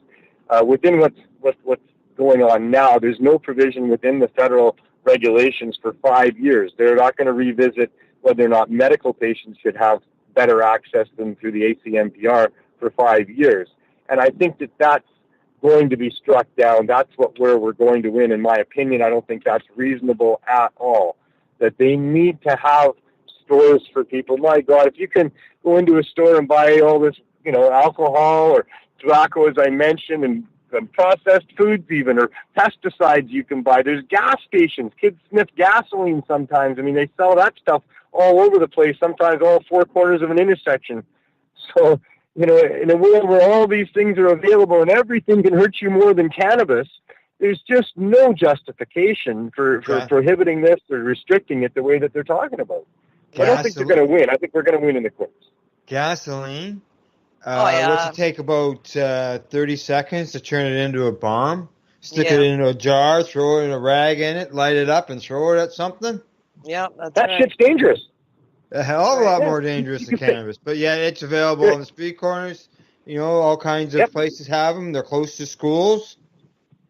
Within what's going on now, there's no provision within the federal regulations for 5 years. They're not going to revisit whether or not medical patients should have better access than through the ACMPR for 5 years. And I think that's going to be struck down. That's where we're going to win, in my opinion. I don't think that's reasonable at all. That they need to have stores for people. My God, if you can go into a store and buy all this, you know, alcohol or tobacco, as I mentioned, and processed foods even, or pesticides you can buy. There's gas stations. Kids sniff gasoline sometimes. I mean, they sell that stuff all over the place, sometimes all 4 corners of an intersection. So, you know, in a world where all these things are available and everything can hurt you more than cannabis, there's just no justification for prohibiting this or restricting it the way that they're talking about. I don't think they're going to win. I think we're going to win in the courts. Gasoline. yeah. Let's take about 30 seconds to turn it into a bomb. Stick it into a jar, throw it in a rag in it, light it up, and throw it at something. Yeah, that shit's dangerous. A hell of a lot more dangerous than cannabis. But yeah, it's available on the street corners. You know, all kinds of places have them. They're close to schools.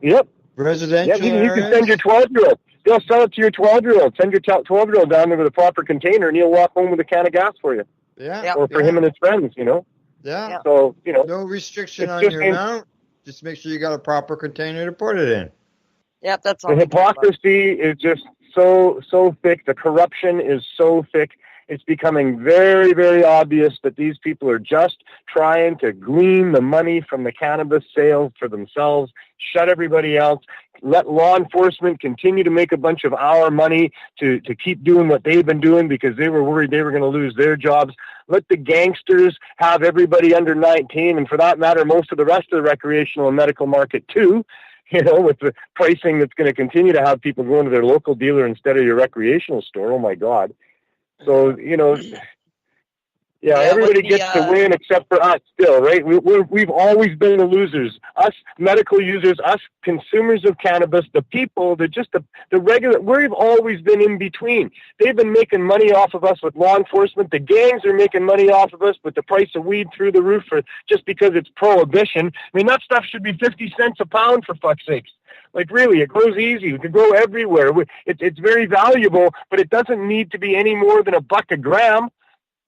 Yep. Residential you can send your 12-year-old. They'll sell it to your 12-year-old. Send your 12-year-old down there with a proper container, and he'll walk home with a can of gas for you. Yeah. Or for him and his friends, you know. Yeah. So, you know. No restriction on your amount. Just make sure you got a proper container to put it in. Yep, that's all. The hypocrisy is just so thick. The corruption is so thick. It's becoming very, very obvious that these people are just trying to glean the money from the cannabis sales for themselves, shut everybody else, let law enforcement continue to make a bunch of our money to keep doing what they've been doing because they were worried they were going to lose their jobs. Let the gangsters have everybody under 19, and for that matter, most of the rest of the recreational and medical market too, you know, with the pricing that's going to continue to have people going to their local dealer instead of your recreational store. Oh, my God. So, you know, everybody gets to win except for us still, right? We've always been the losers. Us medical users, us consumers of cannabis, the people, the regular, we've always been in between. They've been making money off of us with law enforcement. The gangs are making money off of us with the price of weed through the roof just because it's prohibition. I mean, that stuff should be 50 cents a pound, for fuck's sakes. Like, really, it grows easy. It can grow everywhere. It's very valuable, but it doesn't need to be any more than $1 a gram.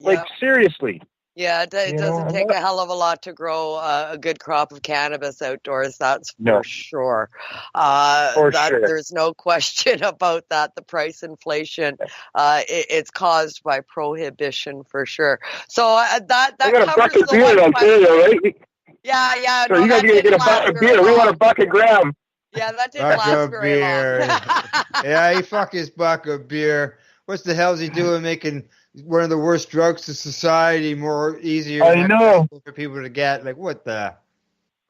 Like, seriously. Yeah, it doesn't take a hell of a lot to grow a good crop of cannabis outdoors. That's for sure. There's no question about that. The price inflation, it's caused by prohibition for sure. So that covers bucket the beer in Ontario, right? Yeah. So you got to get a bucket of beer. We want $1 a gram. Yeah, that didn't last very long. Yeah, he fuck his buck of beer. What the hell is he doing making one of the worst drugs to society easier for people to get? Like, what the?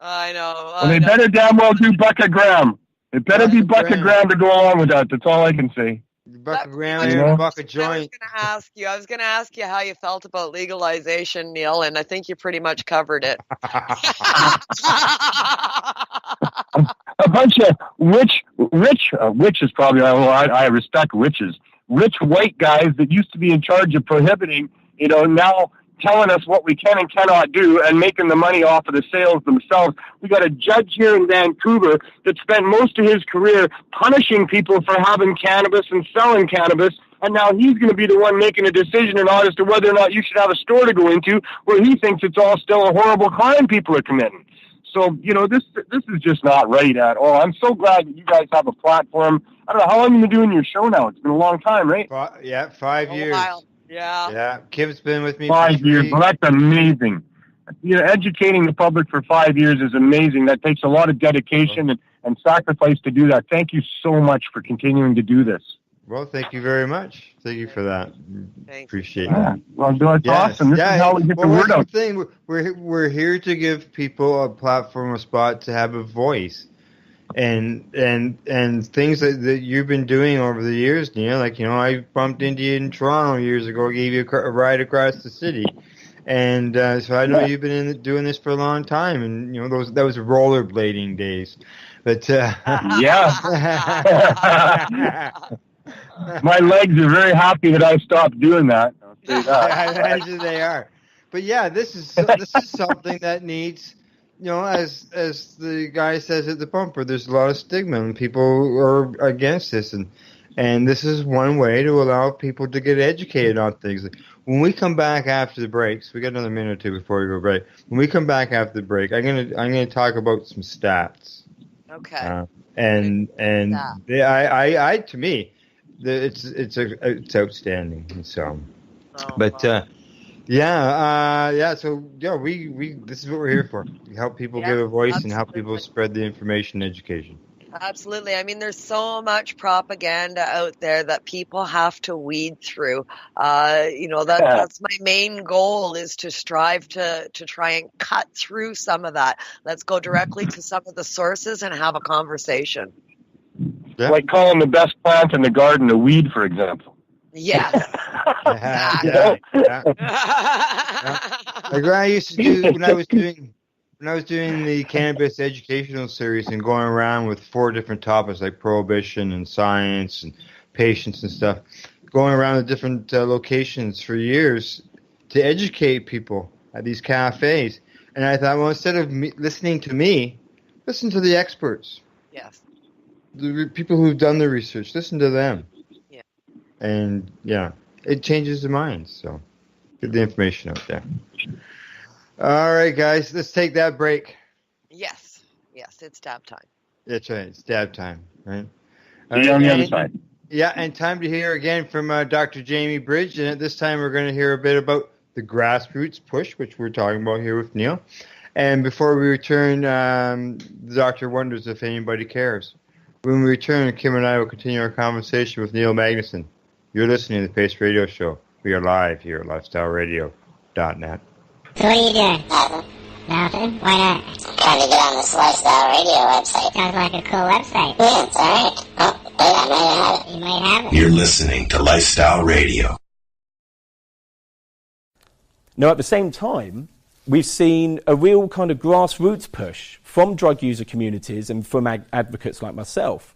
I know. Well, they better damn well do $1 a gram. It better be $1 a gram to go along with that. That's all I can say. $1 a gram and $1 a joint. I was going to ask you how you felt about legalization, Neil, and I think you pretty much covered it. A bunch of rich is probably, I respect riches. Rich white guys that used to be in charge of prohibiting, you know, now telling us what we can and cannot do and making the money off of the sales themselves. We got a judge here in Vancouver that spent most of his career punishing people for having cannabis and selling cannabis, and now he's going to be the one making a decision or not as to whether or not you should have a store to go into where he thinks it's all still a horrible crime people are committing. So, you know, this is just not right at all. I'm so glad that you guys have a platform. I don't know, how long have you been doing your show now? It's been a long time, right? 5 years. While. Yeah. Kim's been with me 5 years. Well, that's amazing. You know, educating the public for 5 years is amazing. That takes a lot of dedication and sacrifice to do that. Thank you so much for continuing to do this. Well, thank you very much. Thank you for that. Appreciate it. Well, that's awesome. This is how we get the word out. Thing. We're here to give people a platform, a spot to have a voice, and things that you've been doing over the years, Neil. Like, you know, I bumped into you in Toronto years ago, gave you a ride across the city, and so I know you've been doing this for a long time, and you know that was rollerblading days, but My legs are very happy that I stopped doing that. I'll say that. I imagine they are. But yeah, this is something that needs, you know, as the guy says at the bumper, there's a lot of stigma and people are against this, and this is one way to allow people to get educated on things. When we come back after the breaks, we got another minute or two before we go break. When we come back after the break, I'm gonna talk about some stats. Okay. To me, it's outstanding. So, So we this is what we're here for. We help people give a voice and help people spread the information and education. Absolutely. I mean, there's so much propaganda out there that people have to weed through. That's my main goal, is to strive to try and cut through some of that. Let's go directly to some of the sources and have a conversation. Yeah. Like calling the best plant in the garden a weed, for example. Yes. Yeah. Like what I used to do when I was doing the cannabis educational series and going around with 4 different topics like prohibition and science and patients and stuff, going around to different locations for years to educate people at these cafes. And I thought, well, instead of listening to me, listen to the experts. Yes. The people who've done the research, listen to them. Yeah. And yeah, it changes the mind. So get the information out there. All right, guys, let's take that break. Yes, it's dab time. That's right, it's dab time, right? See you on the other side. Yeah, and time to hear again from Dr. Jamie Bridge. And at this time, we're going to hear a bit about the grassroots push, which we're talking about here with Neil. And before we return, the doctor wonders if anybody cares. When we return, Kim and I will continue our conversation with Neil Magnuson. You're listening to the Pace Radio Show. We are live here at lifestyleradio.net. So what are you doing? Nothing? Why not? Trying to get on this Lifestyle Radio website. Sounds like a cool website. Yeah, it's alright. Oh, wait, I might have it. You might have it. You're listening to Lifestyle Radio. Now, at the same time, we've seen a real kind of grassroots push from drug user communities and from advocates like myself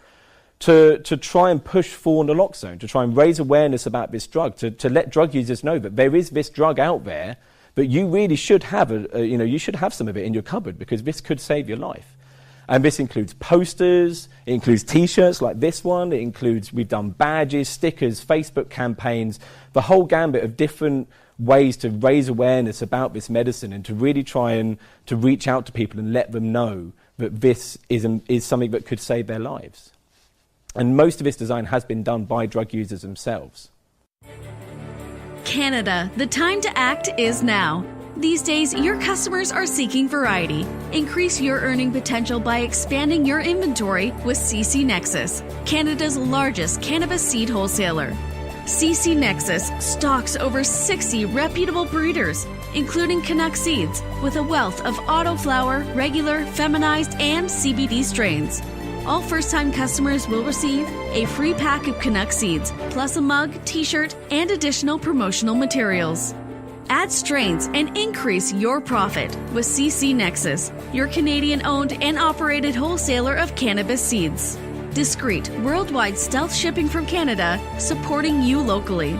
to try and push for naloxone, to try and raise awareness about this drug, to let drug users know that there is this drug out there, but you really should have you should have some of it in your cupboard because this could save your life. And this includes posters, it includes T-shirts like this one, we've done badges, stickers, Facebook campaigns, the whole gambit of different ways to raise awareness about this medicine and to really try and to reach out to people and let them know that this is something that could save their lives. And most of this design has been done by drug users themselves. Canada, the time to act is now. These days, your customers are seeking variety. Increase your earning potential by expanding your inventory with CC Nexus, Canada's largest cannabis seed wholesaler. CC Nexus stocks over 60 reputable breeders, including Canuck seeds, with a wealth of autoflower, regular, feminized, and CBD strains. All first-time customers will receive a free pack of Canuck seeds, plus a mug, t-shirt, and additional promotional materials. Add strains and increase your profit with CC Nexus, your Canadian-owned and operated wholesaler of cannabis seeds. Discreet, worldwide stealth shipping from Canada, supporting you locally.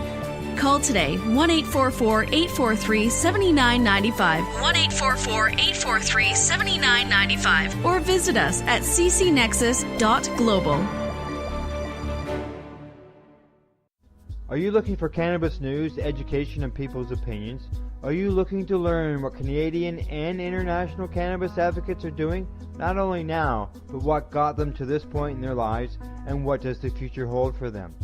Call today, 1-844-843-7995, 1-844-843-7995, or visit us at ccnexus.global. Are you looking for cannabis news, education, and people's opinions? Are you looking to learn what Canadian and international cannabis advocates are doing, not only now, but what got them to this point in their lives, and what does the future hold for them?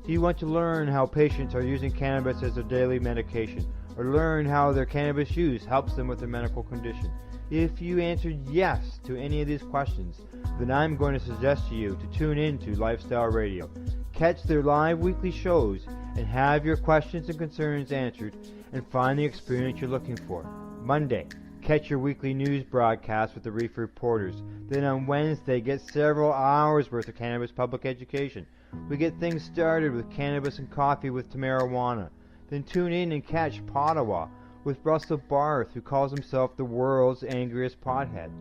Do you want to learn how patients are using cannabis as their daily medication, or learn how their cannabis use helps them with their medical condition? If you answered yes to any of these questions, then I'm going to suggest to you to tune in to Lifestyle Radio. Catch their live weekly shows and have your questions and concerns answered and find the experience you're looking for. Monday, catch your weekly news broadcast with the Reef Reporters. Then on Wednesday, get several hours worth of cannabis public education. We get things started with Cannabis and Coffee with Tamarawana. Then tune in and catch Pottawa with Russell Barth, who calls himself the world's angriest pothead.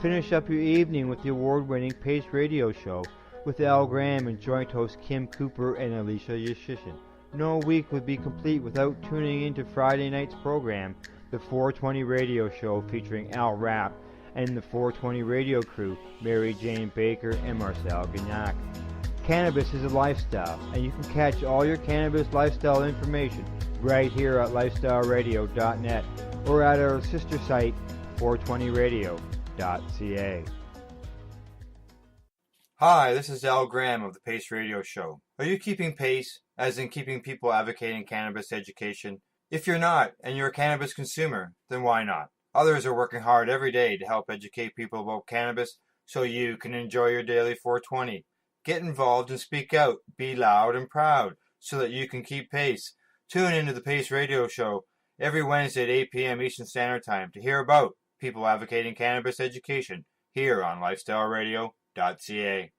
Finish up your evening with the award-winning Pace Radio Show with Al Graham and joint host Kim Cooper and Alicia Yashishin. No week would be complete without tuning into Friday night's program, the 420 Radio Show featuring Al Rapp and the 420 Radio crew, Mary Jane Baker and Marcel Gagnac. Cannabis is a lifestyle, and you can catch all your cannabis lifestyle information right here at lifestyleradio.net or at our sister site, 420radio.ca. Hi, this is Al Graham of the Pace Radio Show. Are you keeping pace, as in keeping people advocating cannabis education? If you're not, and you're a cannabis consumer, then why not? Others are working hard every day to help educate people about cannabis, so you can enjoy your daily 420. Get involved and speak out. Be loud and proud so that you can keep pace. Tune into the Pace Radio Show every Wednesday at 8 p.m. Eastern Standard Time to hear about people advocating cannabis education here on lifestyleradio.ca.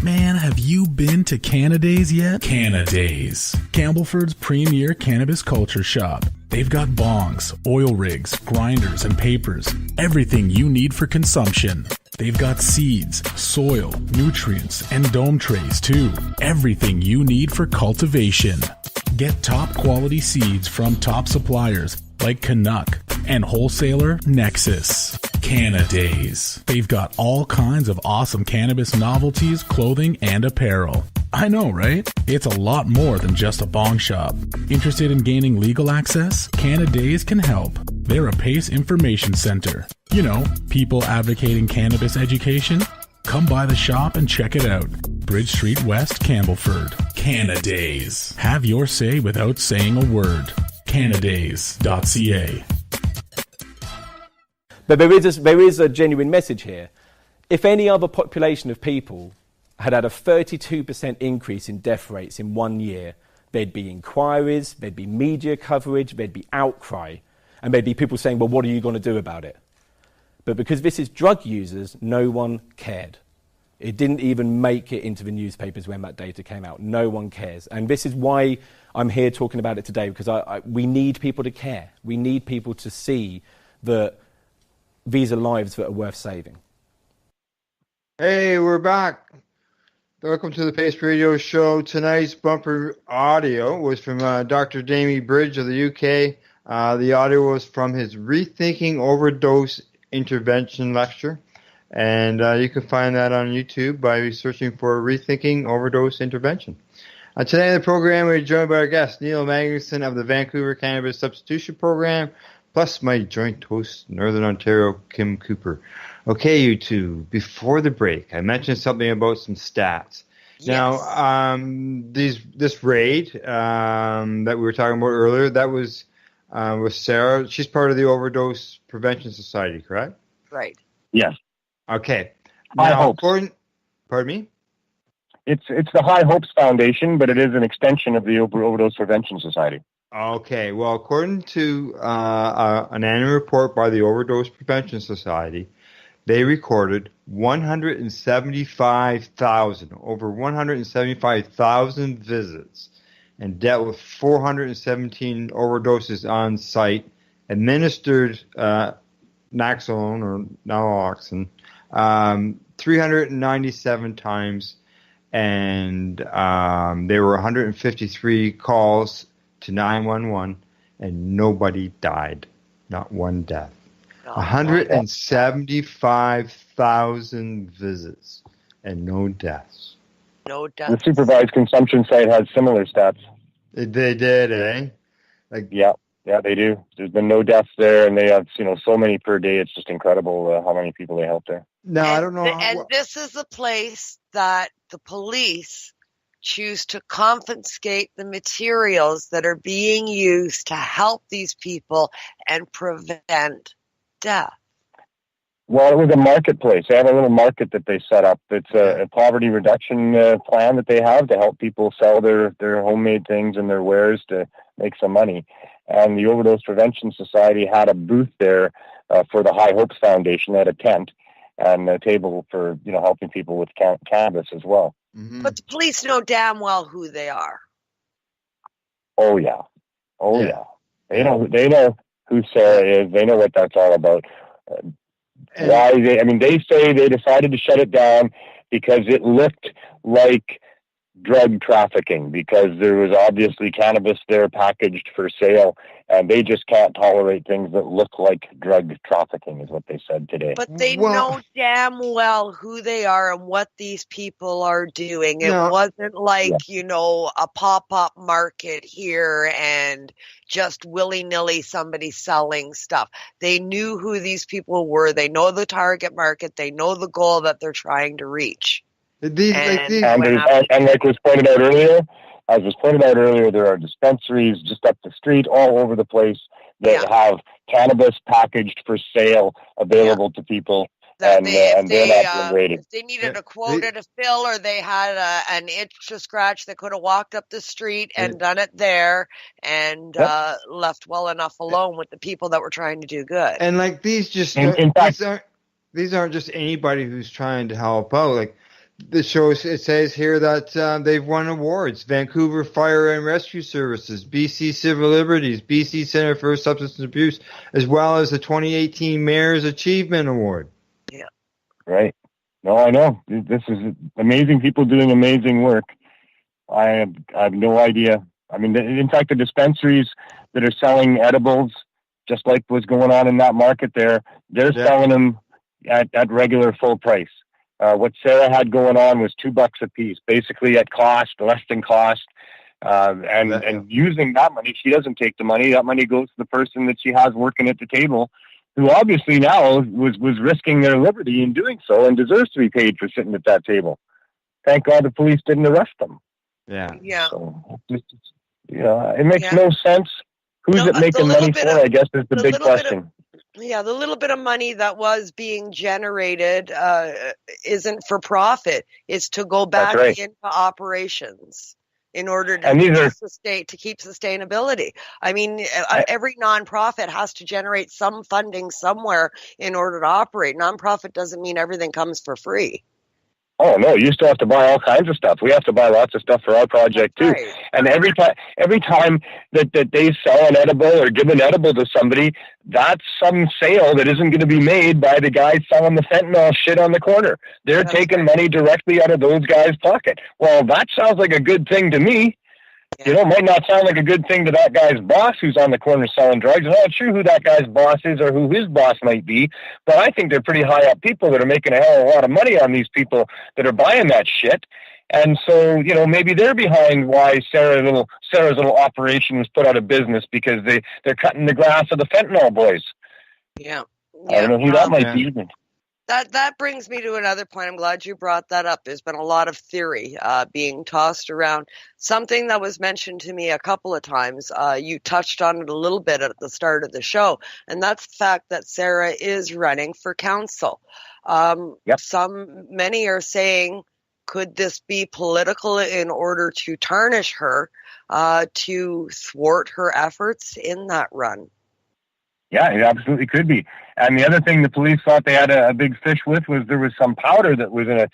Man, have you been to Canadays yet? Canadays, Campbellford's premier cannabis culture shop. They've got bongs, oil rigs, grinders, and papers. Everything you need for consumption. They've got seeds, soil, nutrients, and dome trays too. Everything you need for cultivation. Get top quality seeds from top suppliers like Canuck and wholesaler Nexus. Canadays. They've got all kinds of awesome cannabis novelties, clothing, and apparel. I know, right? It's a lot more than just a bong shop. Interested in gaining legal access? Canadays can help. They're a PACE information center. You know, people advocating cannabis education. Come by the shop and check it out. Bridge Street West, Campbellford. Canadays. Have your say without saying a word. Canadays.ca. But there is a genuine message here. If any other population of people had a 32% increase in death rates in 1 year, there'd be inquiries, there'd be media coverage, there'd be outcry, and there'd be people saying, well, what are you going to do about it? But because this is drug users, no one cared. It didn't even make it into the newspapers when that data came out. No one cares. And this is why I'm here talking about it today, because we need people to care. We need people to see that these are lives that are worth saving. Hey, we're back. Welcome to the Pace Radio Show. Tonight's bumper audio was from Dr. Damie Bridge of the UK. The audio was from his Rethinking Overdose Intervention lecture. And you can find that on YouTube by searching for Rethinking Overdose Intervention. Today in the program, we're joined by our guest, Neil Magnuson of the Vancouver Cannabis Substitution Program, plus my joint host, Northern Ontario, Kim Cooper. Okay, you two, before the break, I mentioned something about some stats. Yes. Now, this raid that we were talking about earlier, that was with Sarah. She's part of the Overdose Prevention Society, correct? Right. Yes. Okay. High now, Hopes. Pardon me? It's the High Hopes Foundation, but it is an extension of the Overdose Prevention Society. Okay. Well, according to an annual report by the Overdose Prevention Society, they recorded over 175,000 visits and dealt with 417 overdoses on site, administered Naxolone or naloxone 397 times, and there were 153 calls to 911, and nobody died, not one death. 175,000 visits and no deaths. No deaths. The supervised consumption site has similar stats. They did, eh? Yeah, they do. There's been no deaths there, and they have so many per day. It's just incredible how many people they help there. No, I don't know. This is a place that the police choose to confiscate the materials that are being used to help these people and prevent death. Well, it was a marketplace. They have a little market that they set up. It's a poverty reduction plan that they have to help people sell their homemade things and their wares to make some money. And the Overdose Prevention Society had a booth there for the High Hopes Foundation. They had a tent and a table for helping people with cannabis as well. Mm-hmm. But the police know damn well who they are. Oh yeah. They know who Sarah is. They know what that's all about. They say they decided to shut it down because it looked like drug trafficking, because there was obviously cannabis there packaged for sale, and they just can't tolerate things that look like drug trafficking, is what they said today. But they know damn well who they are and what these people are doing. It wasn't like, a pop-up market here and just willy-nilly somebody selling stuff. They knew who these people were. They know the target market. They know the goal that they're trying to reach. And like was pointed out earlier, there are dispensaries just up the street all over the place that have cannabis packaged for sale available to people. That and they're not being rated. If they needed a quota to fill, or they had an itch to scratch, they could have walked up the street and done it there, and left well enough alone with the people that were trying to do good. And like these these aren't just anybody who's trying to help out. Like the show, it says here that they've won awards: Vancouver Fire and Rescue Services, BC Civil Liberties, BC Center for Substance Abuse, as well as the 2018 Mayor's Achievement Award. Yeah. Right. No, I know. This is amazing people doing amazing work. I have no idea. I mean, in fact, the dispensaries that are selling edibles, just like what's going on in that market there, they're selling them at regular full price. What Sarah had going on was $2 a piece, basically at cost, less than cost. And using that money, she doesn't take the money. That money goes to the person that she has working at the table, who obviously now was risking their liberty in doing so and deserves to be paid for sitting at that table. Thank God the police didn't arrest them. Yeah. Yeah. So, it makes no sense. Who's it making money for, I guess, is the big question. The little bit of money that was being generated isn't for profit. It's to go back into operations in order to keep sustainability. I mean, every nonprofit has to generate some funding somewhere in order to operate. Nonprofit doesn't mean everything comes for free. Oh no, you still have to buy all kinds of stuff. We have to buy lots of stuff for our project too. Right. And every time that they sell an edible or give an edible to somebody, that's some sale that isn't going to be made by the guys selling the fentanyl shit on the corner. They're taking money directly out of those guys' pocket. Well, that sounds like a good thing to me. Yeah. It might not sound like a good thing to that guy's boss who's on the corner selling drugs. I'm not sure who that guy's boss is or who his boss might be, but I think they're pretty high up people that are making a hell of a lot of money on these people that are buying that shit. And so, maybe they're behind why Sarah's little operation was put out of business, because they're cutting the grass of the fentanyl boys. Yeah. I don't know who that might be. That brings me to another point. I'm glad you brought that up. There's been a lot of theory being tossed around. Something that was mentioned to me a couple of times, you touched on it a little bit at the start of the show, and that's the fact that Sarah is running for council. Many are saying, could this be political in order to tarnish her, to thwart her efforts in that run? Yeah, it absolutely could be. And the other thing the police thought they had a big fish with was there was some powder that was in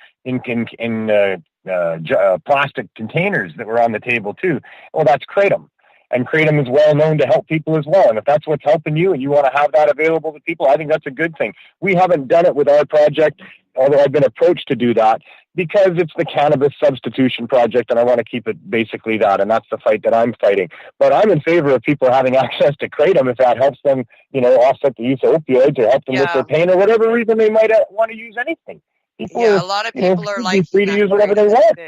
plastic containers that were on the table too. Well, that's kratom. And kratom is well known to help people as well. And if that's what's helping you and you want to have that available to people, I think that's a good thing. We haven't done it with our project, although I've been approached to do that, because it's the cannabis substitution project, and I want to keep it basically that, and that's the fight that I'm fighting. But I'm in favor of people having access to kratom if that helps them, offset the use of opioids or help them with their pain or whatever reason they might want to use anything. A lot of people are like free to use whatever they want.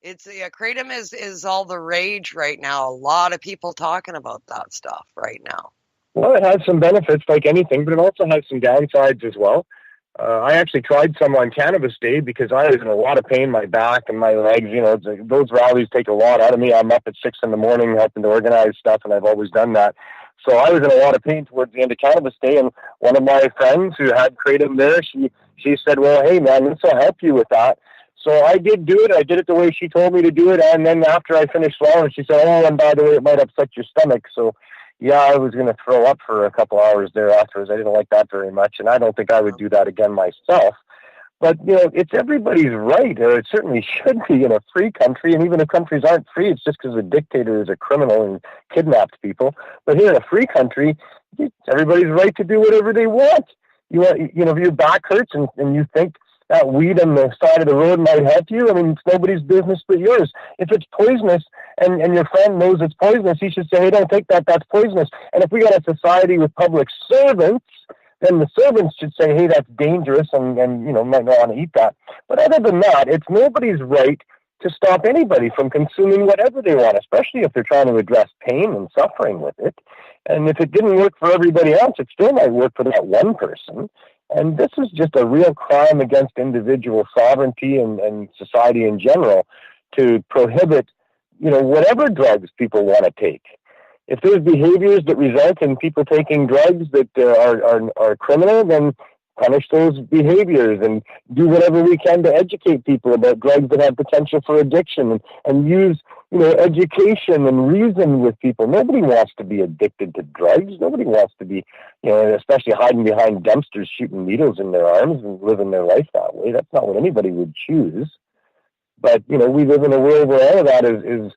It's kratom is all the rage right now. A lot of people talking about that stuff right now. Well, it has some benefits like anything, but it also has some downsides as well. I actually tried some on Cannabis Day because I was in a lot of pain, my back and my legs. Those rallies take a lot out of me. I'm up at 6 a.m. helping to organize stuff, and I've always done that. So I was in a lot of pain towards the end of Cannabis Day, and one of my friends who had kratom there, she said, well, hey, man, this will help you with that. So I did do it. I did it the way she told me to do it, and then after I finished swallowing, she said, oh, and by the way, it might upset your stomach. So yeah, I was going to throw up for a couple hours there afterwards. I didn't like that very much, and I don't think I would do that again myself. But, it's everybody's right, or it certainly should be in a free country, and even if countries aren't free, it's just because the dictator is a criminal and kidnapped people. But here in a free country, it's everybody's right to do whatever they want. If your back hurts and you think that weed on the side of the road might help you, I mean, it's nobody's business but yours. If it's poisonous and your friend knows it's poisonous, he should say, hey, don't take that, that's poisonous. And if we got a society with public servants, then the servants should say, hey, that's dangerous and might not want to eat that. But other than that, it's nobody's right to stop anybody from consuming whatever they want, especially if they're trying to address pain and suffering with it. And if it didn't work for everybody else, it still might work for that one person. And this is just a real crime against individual sovereignty and society in general to prohibit, whatever drugs people want to take. If there's behaviors that result in people taking drugs that are criminal, then punish those behaviors and do whatever we can to educate people about drugs that have potential for addiction and use, education and reason with people. Nobody wants to be addicted to drugs. Nobody wants to be, especially hiding behind dumpsters, shooting needles in their arms and living their life that way. That's not what anybody would choose. But, we live in a world where all of that is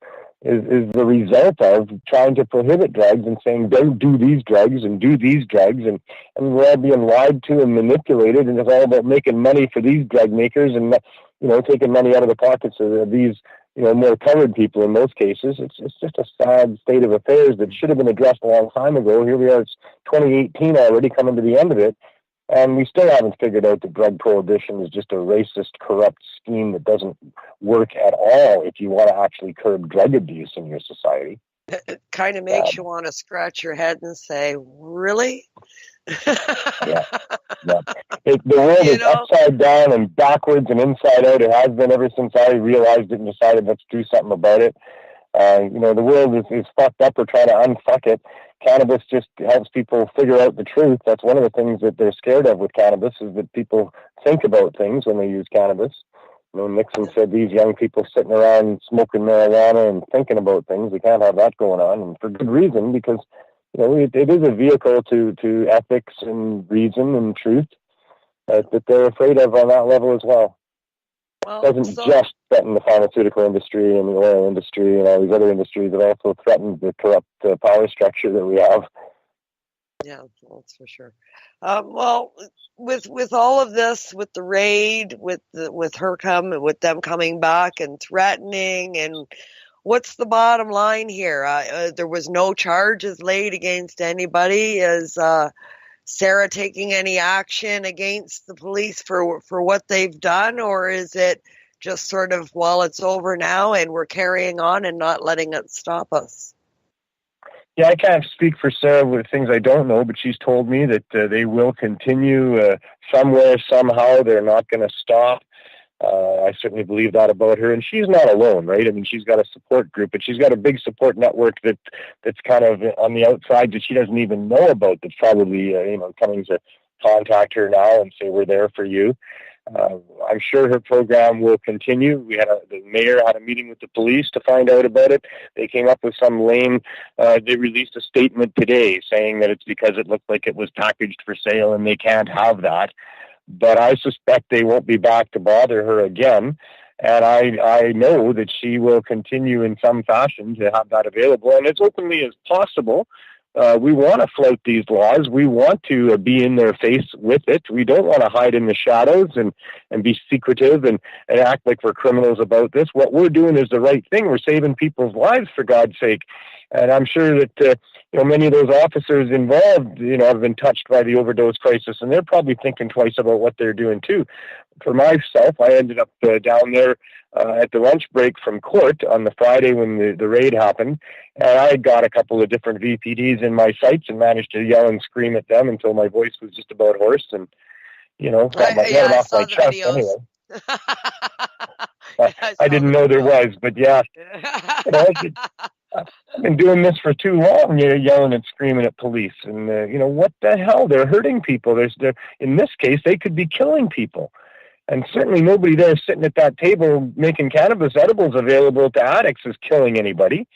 the result of trying to prohibit drugs and saying, don't do these drugs and do these drugs. And we're all being lied to and manipulated. And it's all about making money for these drug makers and, taking money out of the pockets of these, more colored people in most cases. It's just a sad state of affairs that should have been addressed a long time ago. Here we are, it's 2018 already, coming to the end of it. And we still haven't figured out that drug prohibition is just a racist, corrupt scheme that doesn't work at all if you want to actually curb drug abuse in your society. It kind of makes you want to scratch your head and say, really? Yeah. The world is upside down and backwards and inside out. It has been ever since I realized it and decided let's do something about it. The world is fucked up. We're trying to unfuck it. Cannabis just helps people figure out the truth. That's one of the things that they're scared of with cannabis, is that people think about things when they use cannabis. Nixon said these young people sitting around smoking marijuana and thinking about things. We can't have that going on, and for good reason, because it is a vehicle to ethics and reason and truth that they're afraid of on that level as well. It doesn't just threaten the pharmaceutical industry and the oil industry and all these other industries. It also threatens the corrupt power structure that we have. Yeah, that's for sure. Well, with all of this, with the raid, with them coming back and threatening, and what's the bottom line here? There was no charges laid against anybody. Is Sarah taking any action against the police for what they've done, or is it just sort of, well, it's over now and we're carrying on and not letting it stop us? Yeah, I can't speak for Sarah with things I don't know, but she's told me that they will continue somewhere, somehow. They're not going to stop. I certainly believe that about her, and she's not alone, right? I mean, she's got a support group, but she's got a big support network that's kind of on the outside that she doesn't even know about. That's probably coming to contact her now and say, "We're there for you." I'm sure her program will continue. The mayor had a meeting with the police to find out about it. They came up with some lame. They released a statement today saying that it's because it looked like it was packaged for sale and they can't have that. But I suspect they won't be back to bother her again. And I know that she will continue in some fashion to have that available, and as openly as possible. We want to float these laws. We want to be in their face with it. We don't want to hide in the shadows and be secretive and act like we're criminals about this. What we're doing is the right thing. We're saving people's lives, for God's sake. And I'm sure that many of those officers involved, have been touched by the overdose crisis, and they're probably thinking twice about what they're doing too. For myself, I ended up down there at the lunch break from court on the Friday when the raid happened, and I got a couple of different VPDs in my sights and managed to yell and scream at them until my voice was just about hoarse, and got it off my chest anyway. I didn't know there was, but yeah. I've been doing this for too long, yelling and screaming at police. And, what the hell? They're hurting people. In this case, they could be killing people. And certainly nobody there sitting at that table making cannabis edibles available to addicts is killing anybody.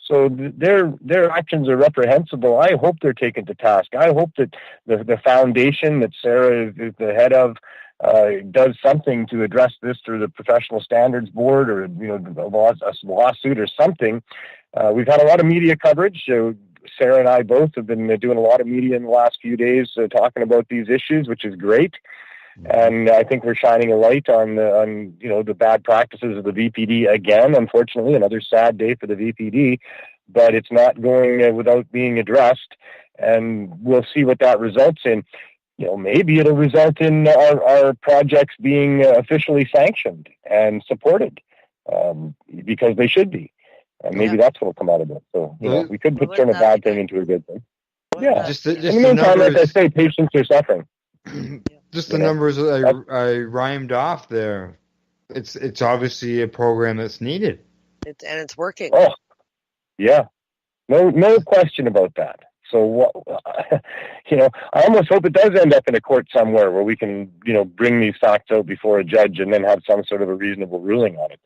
So their actions are reprehensible. I hope they're taken to task. I hope that the foundation that Sarah is the head of does something to address this through the Professional Standards Board or a lawsuit or something. We've had a lot of media coverage. Sarah and I both have been doing a lot of media in the last few days talking about these issues, which is great. And I think we're shining a light on the bad practices of the VPD again. Unfortunately, another sad day for the VPD, but it's not going without being addressed. And we'll see what that results in. Maybe it'll result in our projects being officially sanctioned and supported because they should be. And maybe that's what will come out of it. So, we could turn a bad thing into a good thing. Yeah. Just in the meantime, like I say, patients are suffering. Just the numbers I rhymed off there. It's obviously a program that's needed. It's working. Oh, yeah. No question about that. So I almost hope it does end up in a court somewhere where we can, bring these facts out before a judge and then have some sort of a reasonable ruling on it.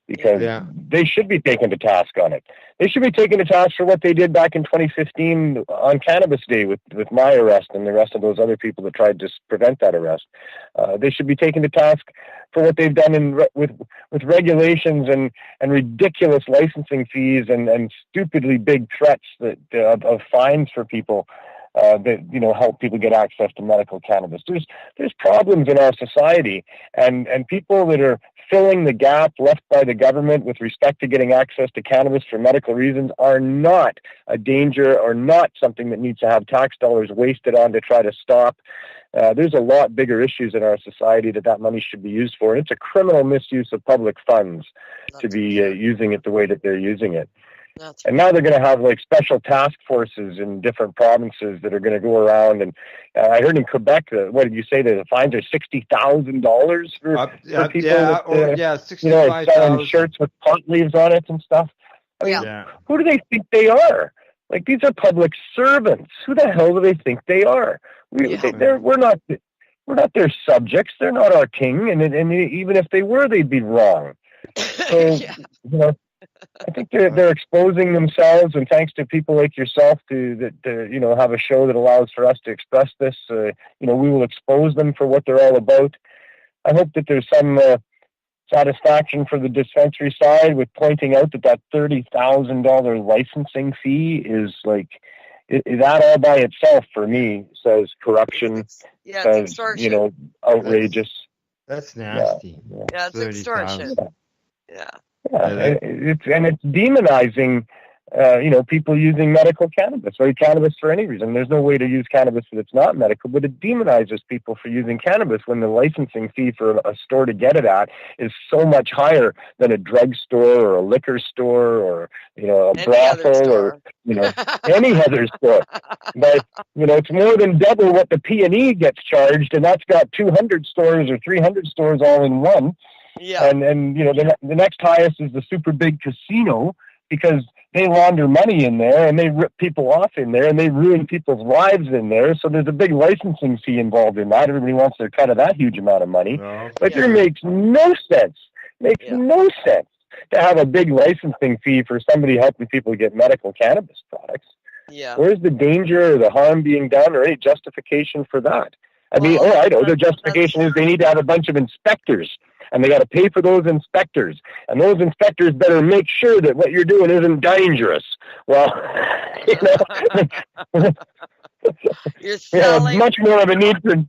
Because they should be taken to task on it. They should be taken to task for what they did back in 2015 on Cannabis Day with my arrest and the rest of those other people that tried to prevent that arrest. They should be taken to task for what they've done with regulations and ridiculous licensing fees and stupidly big threats of fines for people that help people get access to medical cannabis. There's problems in our society, and people that are filling the gap left by the government with respect to getting access to cannabis for medical reasons are not a danger or not something that needs to have tax dollars wasted on to try to stop. There's a lot bigger issues in our society that money should be used for. It's a criminal misuse of public funds to be using it the way that they're using it. And now they're going to have like special task forces in different provinces that are going to go around. And I heard in Quebec, what did you say? The fines are $60,000 for people selling shirts with pot leaves on it and stuff. I mean, who do they think they are? Like, these are public servants. Who the hell do they think they are? We're not their subjects. They're not our king. And even if they were, they'd be wrong. So, I think they're exposing themselves, and thanks to people like yourself to have a show that allows for us to express this. We will expose them for what they're all about. I hope that there's some satisfaction for the dispensary side with pointing out that $30,000 licensing fee is that all by itself for me says corruption. Says, extortion. Outrageous. That's nasty. Yeah, it's extortion. Yeah. It's demonizing, people using medical cannabis or cannabis for any reason. There's no way to use cannabis that's not medical, but it demonizes people for using cannabis when the licensing fee for a store to get it at is so much higher than a drugstore or a liquor store or, a brothel or, any other store. But, it's more than double what the P&E gets charged, and that's got 200 stores or 300 stores all in one. Yeah. And the next highest is the super big casino, because they launder money in there and they rip people off in there and they ruin people's lives in there. So there's a big licensing fee involved in that. Everybody wants their cut of that huge amount of money. But there makes no sense. No sense to have a big licensing fee for somebody helping people get medical cannabis products. Yeah. Where's the danger or the harm being done or any justification for that? I mean, I know the justification is they need to have a bunch of inspectors. And they got to pay for those inspectors. And those inspectors better make sure that what you're doing isn't dangerous. Well, you're selling much more of a need for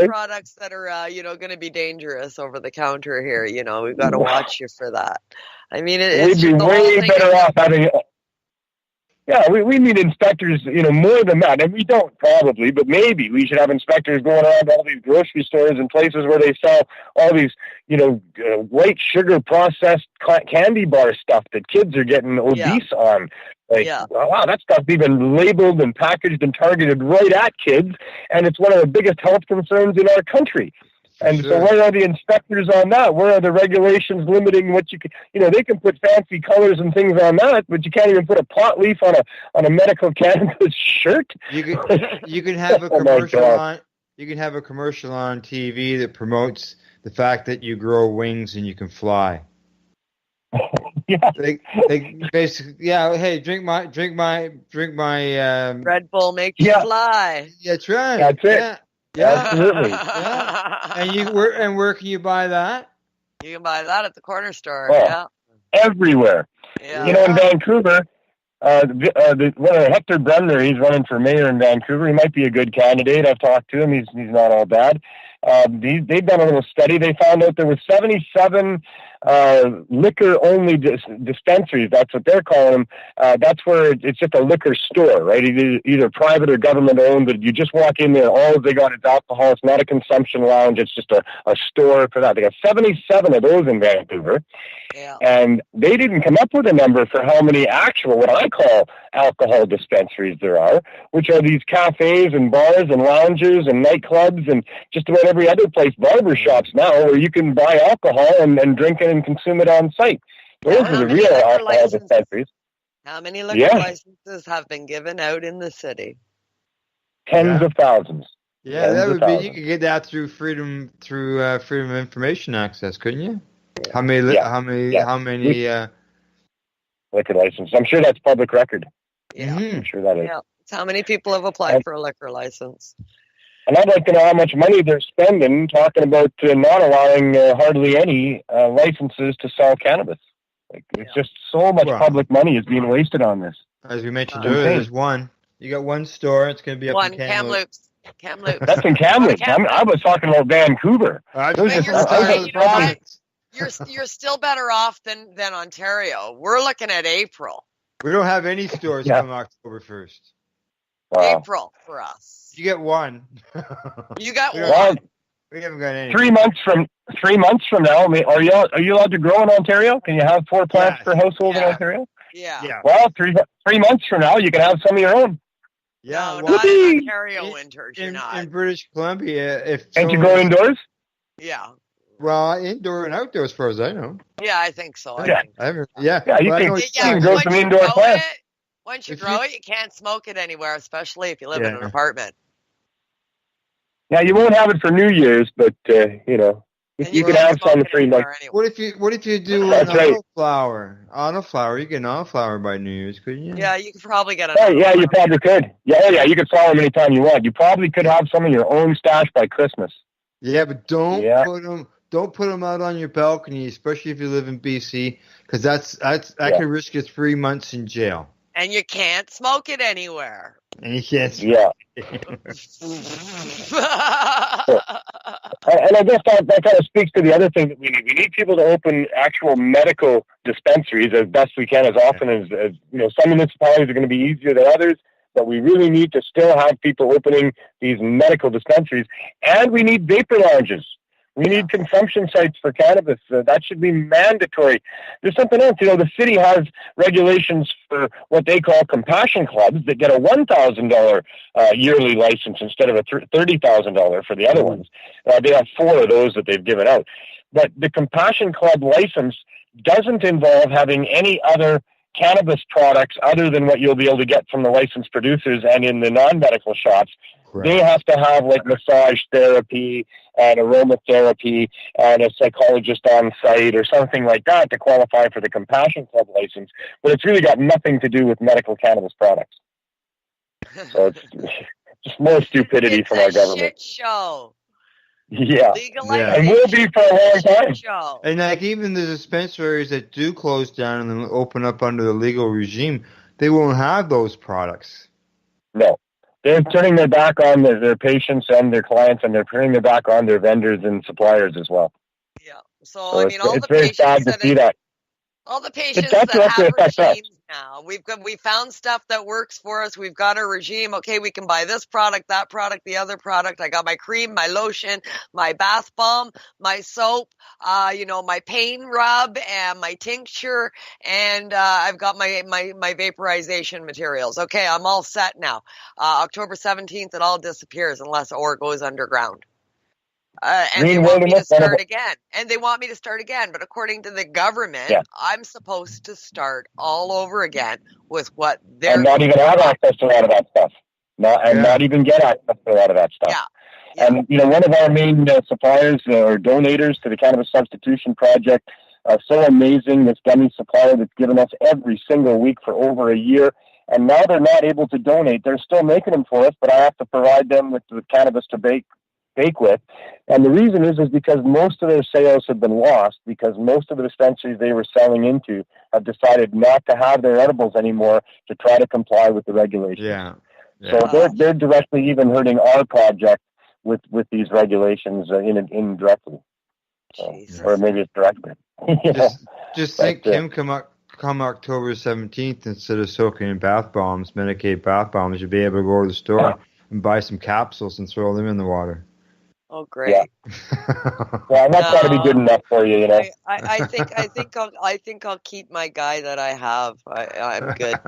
products that are, going to be dangerous over the counter here. We've got to watch you for that. I mean, we'd be way better off having. Yeah, we need inspectors, more than that. And we don't probably, but maybe we should have inspectors going around all these grocery stores and places where they sell all these, white sugar processed candy bar stuff that kids are getting obese on. Wow, that stuff's even labeled and packaged and targeted right at kids. And it's one of the biggest health concerns in our country. And so where are the inspectors on that? Where are the regulations limiting what you can, they can put fancy colors and things on that, but you can't even put a pot leaf on a medical cannabis shirt. You can have a commercial on. You can have a commercial on TV that promotes the fact that you grow wings and you can fly. They basically, hey, drink my Red Bull makes you fly. That's right. That's it. Yeah, absolutely. Yeah. And where can you buy that? You can buy that at the corner store. Everywhere. Yeah. In Vancouver, Hector Bremner, he's running for mayor in Vancouver. He might be a good candidate. I've talked to him. He's not all bad. They've done a little study. They found out there were 77 liquor-only dispensaries. That's what they're calling them. That's where it's just a liquor store, right? Either private or government-owned, but you just walk in there, all they got is alcohol. It's not a consumption lounge. It's just a store for that. They got 77 of those in Vancouver. Yeah. And they didn't come up with a number for how many actual, what I call alcohol dispensaries there are, which are these cafes and bars and lounges and nightclubs and just about every other place, barbershops now, where you can buy alcohol and drink it and consume it on site. Those are the real alcohol dispensaries. How many liquor licenses have been given out in the city? Tens of thousands. Yeah, Tens that of would be. thousands. You could get that through freedom of information access, couldn't you? How many? Yeah. How many? Liquor license. I'm sure that's public record. Yeah. I'm sure that is. Yeah. It's how many people have applied for a liquor license? And I'd like to know how much money they're spending talking about not allowing hardly any licenses to sell cannabis. Like, it's just so much public money is being wasted on this. As we mentioned earlier, there's one. You got one store. It's going to be up in Kamloops. That's in Kamloops. I was talking about Vancouver. You're still better off than Ontario. We're looking at April. We don't have any stores come October 1st. Wow. April for us. You get one. You got one. We haven't got any. 3 months from now, are you allowed to grow in Ontario? Can you have 4 plants per household in Ontario? Yeah. Well, 3 months from now, you can have some of your own. Yeah, not in Ontario winters. You're not. In British Columbia, Can't you go indoors? Yeah. Well, indoor and outdoor, as far as I know. Yeah, I think so. Yeah, you can grow some indoor plants. Once you grow it, you can't smoke it anywhere, especially if you live in an apartment. Yeah, you won't have it for New Year's, but you can have some 3 months. What if you do an auto flower? Auto flower, you get an auto flower by New Year's, couldn't you? Yeah, you could probably get you probably could. Yeah, you could sell them anytime you want. You probably could have some of your own stash by Christmas. Yeah, but don't put them out on your balcony, especially if you live in BC, because that could risk you 3 months in jail. And you can't smoke it anywhere. And you can't. Yeah. And I guess that kind of speaks to the other thing that we need. We need people to open actual medical dispensaries as best we can, as often as some municipalities are going to be easier than others, but we really need to still have people opening these medical dispensaries. And we need vapor lounges. We need consumption sites for cannabis. That should be mandatory. There's something else. The city has regulations for what they call compassion clubs that get a $1,000 yearly license instead of a $30,000 for the other ones. They have 4 of those that they've given out. But the compassion club license doesn't involve having any other cannabis products other than what you'll be able to get from the licensed producers and in the non-medical shops. Right. They have to have like massage therapy and aromatherapy and a psychologist on site or something like that to qualify for the Compassion Club license. But it's really got nothing to do with medical cannabis products. So it's just more stupidity from our government. Shit show. Yeah. And will be for a long time. And like even the dispensaries that do close down and then open up under the legal regime, they won't have those products. No. They're turning their back on their patients and their clients, and they're turning their back on their vendors and suppliers as well. Yeah. So I mean, all it's the very patients sad to see that. All the patients that have regimes now. We found stuff that works for us. We've got a regime. Okay, we can buy this product, that product, the other product. I got my cream, my lotion, my bath bomb, my soap, my pain rub and my tincture, and I've got my vaporization materials. Okay, I'm all set now. October 17th, it all disappears unless ore goes underground. And they want me to start again. But according to the government, I'm supposed to start all over again with what they're and not even have access to a lot of that stuff. Not even get access to a lot of that stuff. Yeah. And, one of our main suppliers or donators to the Cannabis Substitution Project, so amazing, this gummy supplier that's given us every single week for over a year. And now they're not able to donate. They're still making them for us, but I have to provide them with cannabis to bake with. And the reason is because most of their sales have been lost because most of the dispensaries they were selling into have decided not to have their edibles anymore to try to comply with the regulations. Yeah. So they're directly even hurting our project with these regulations indirectly. Or maybe it's directly. Just think him come October 17th, instead of soaking in bath bombs, Medicaid bath bombs, you'll be able to go to the store and buy some capsules and throw them in the water. Oh, great! Yeah, that's got to be good enough for you, I think I'll keep my guy that I have. I'm good.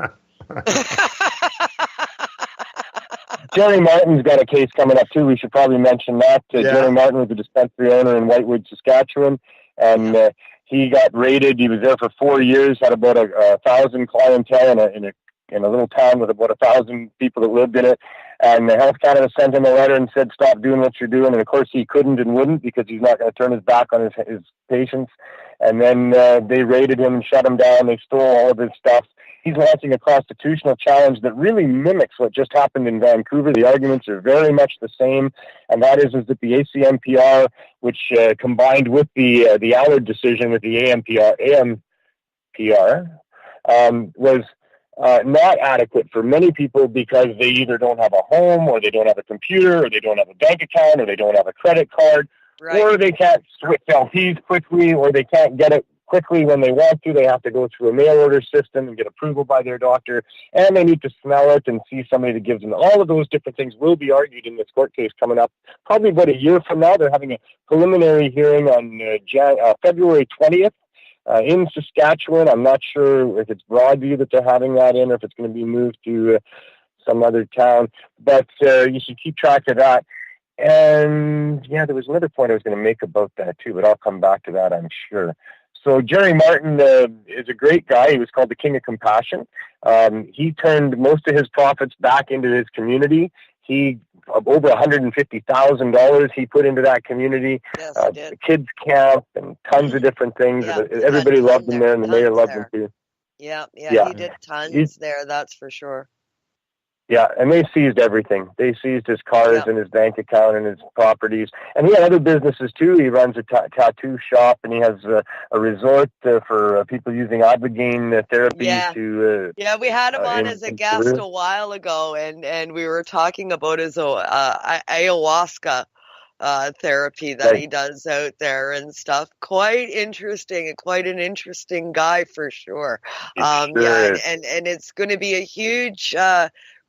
Jerry Martin's got a case coming up too. We should probably mention that. Jerry Martin was a dispensary owner in Whitewood, Saskatchewan, and he got raided. He was there for 4 years. Had about 1,000 clientele in a little town with about 1,000 people that lived in it. And the Health Canada sent him a letter and said, stop doing what you're doing. And of course he couldn't and wouldn't, because he's not going to turn his back on his patients. And then they raided him and shut him down. They stole all of his stuff. He's launching a constitutional challenge that really mimics what just happened in Vancouver. The arguments are very much the same, and that is that the ACMPR, which combined with the Allard decision with the AMPR was not adequate for many people, because they either don't have a home, or they don't have a computer, or they don't have a bank account, or they don't have a credit card, or they can't switch LPs quickly, or they can't get it quickly when they want to. They have to go through a mail order system and get approval by their doctor, and they need to smell it and see somebody that gives them. All of those different things will be argued in this court case coming up probably about a year from now. They're having a preliminary hearing on February 20th in Saskatchewan. I'm not sure if it's Broadview that they're having that in, or if it's going to be moved to some other town, but you should keep track of that. And yeah, there was another point I was going to make about that too, but I'll come back to that, I'm sure. So Jerry Martin is a great guy. He was called the King of Compassion. He turned most of his profits back into his community. He over $150,000 he put into that community. Yes, kids camp and tons of different things. Yeah, everybody loved him there, and the mayor loved him too. Yeah, he did tons there. That's for sure. Yeah, and they seized everything. They seized his cars and his bank account and his properties. And he had other businesses too. He runs a tattoo shop, and he has a resort for people using Ibogaine therapy. We had him on as a guest a while ago, and we were talking about his ayahuasca therapy that he does out there and stuff. Quite interesting, and quite an interesting guy for sure. And it's going to be a huge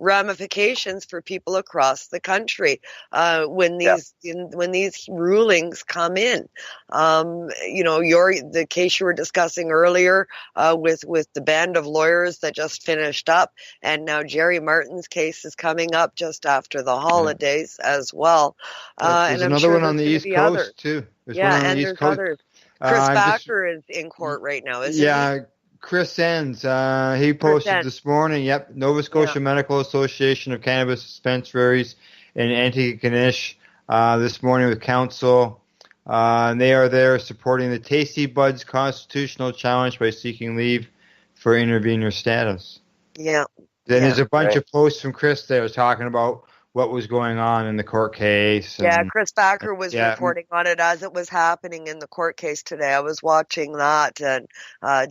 ramifications for people across the country when these rulings come in. The case you were discussing earlier with the band of lawyers that just finished up, and now Jerry Martin's case is coming up just after the holidays as well. There's another one on the East Coast too. There's one on the East Coast. Others. Chris Backer is in court right now, isn't he? Chris Enns, he posted this morning, Nova Scotia Medical Association of Cannabis Dispensaries in Antigonish this morning with counsel. And they are there supporting the Tasty Buds constitutional challenge by seeking leave for intervener status. Yeah. Then there's a bunch of posts from Chris there talking about what was going on in the court case. Chris Backer was reporting on it as it was happening in the court case today. I was watching that, and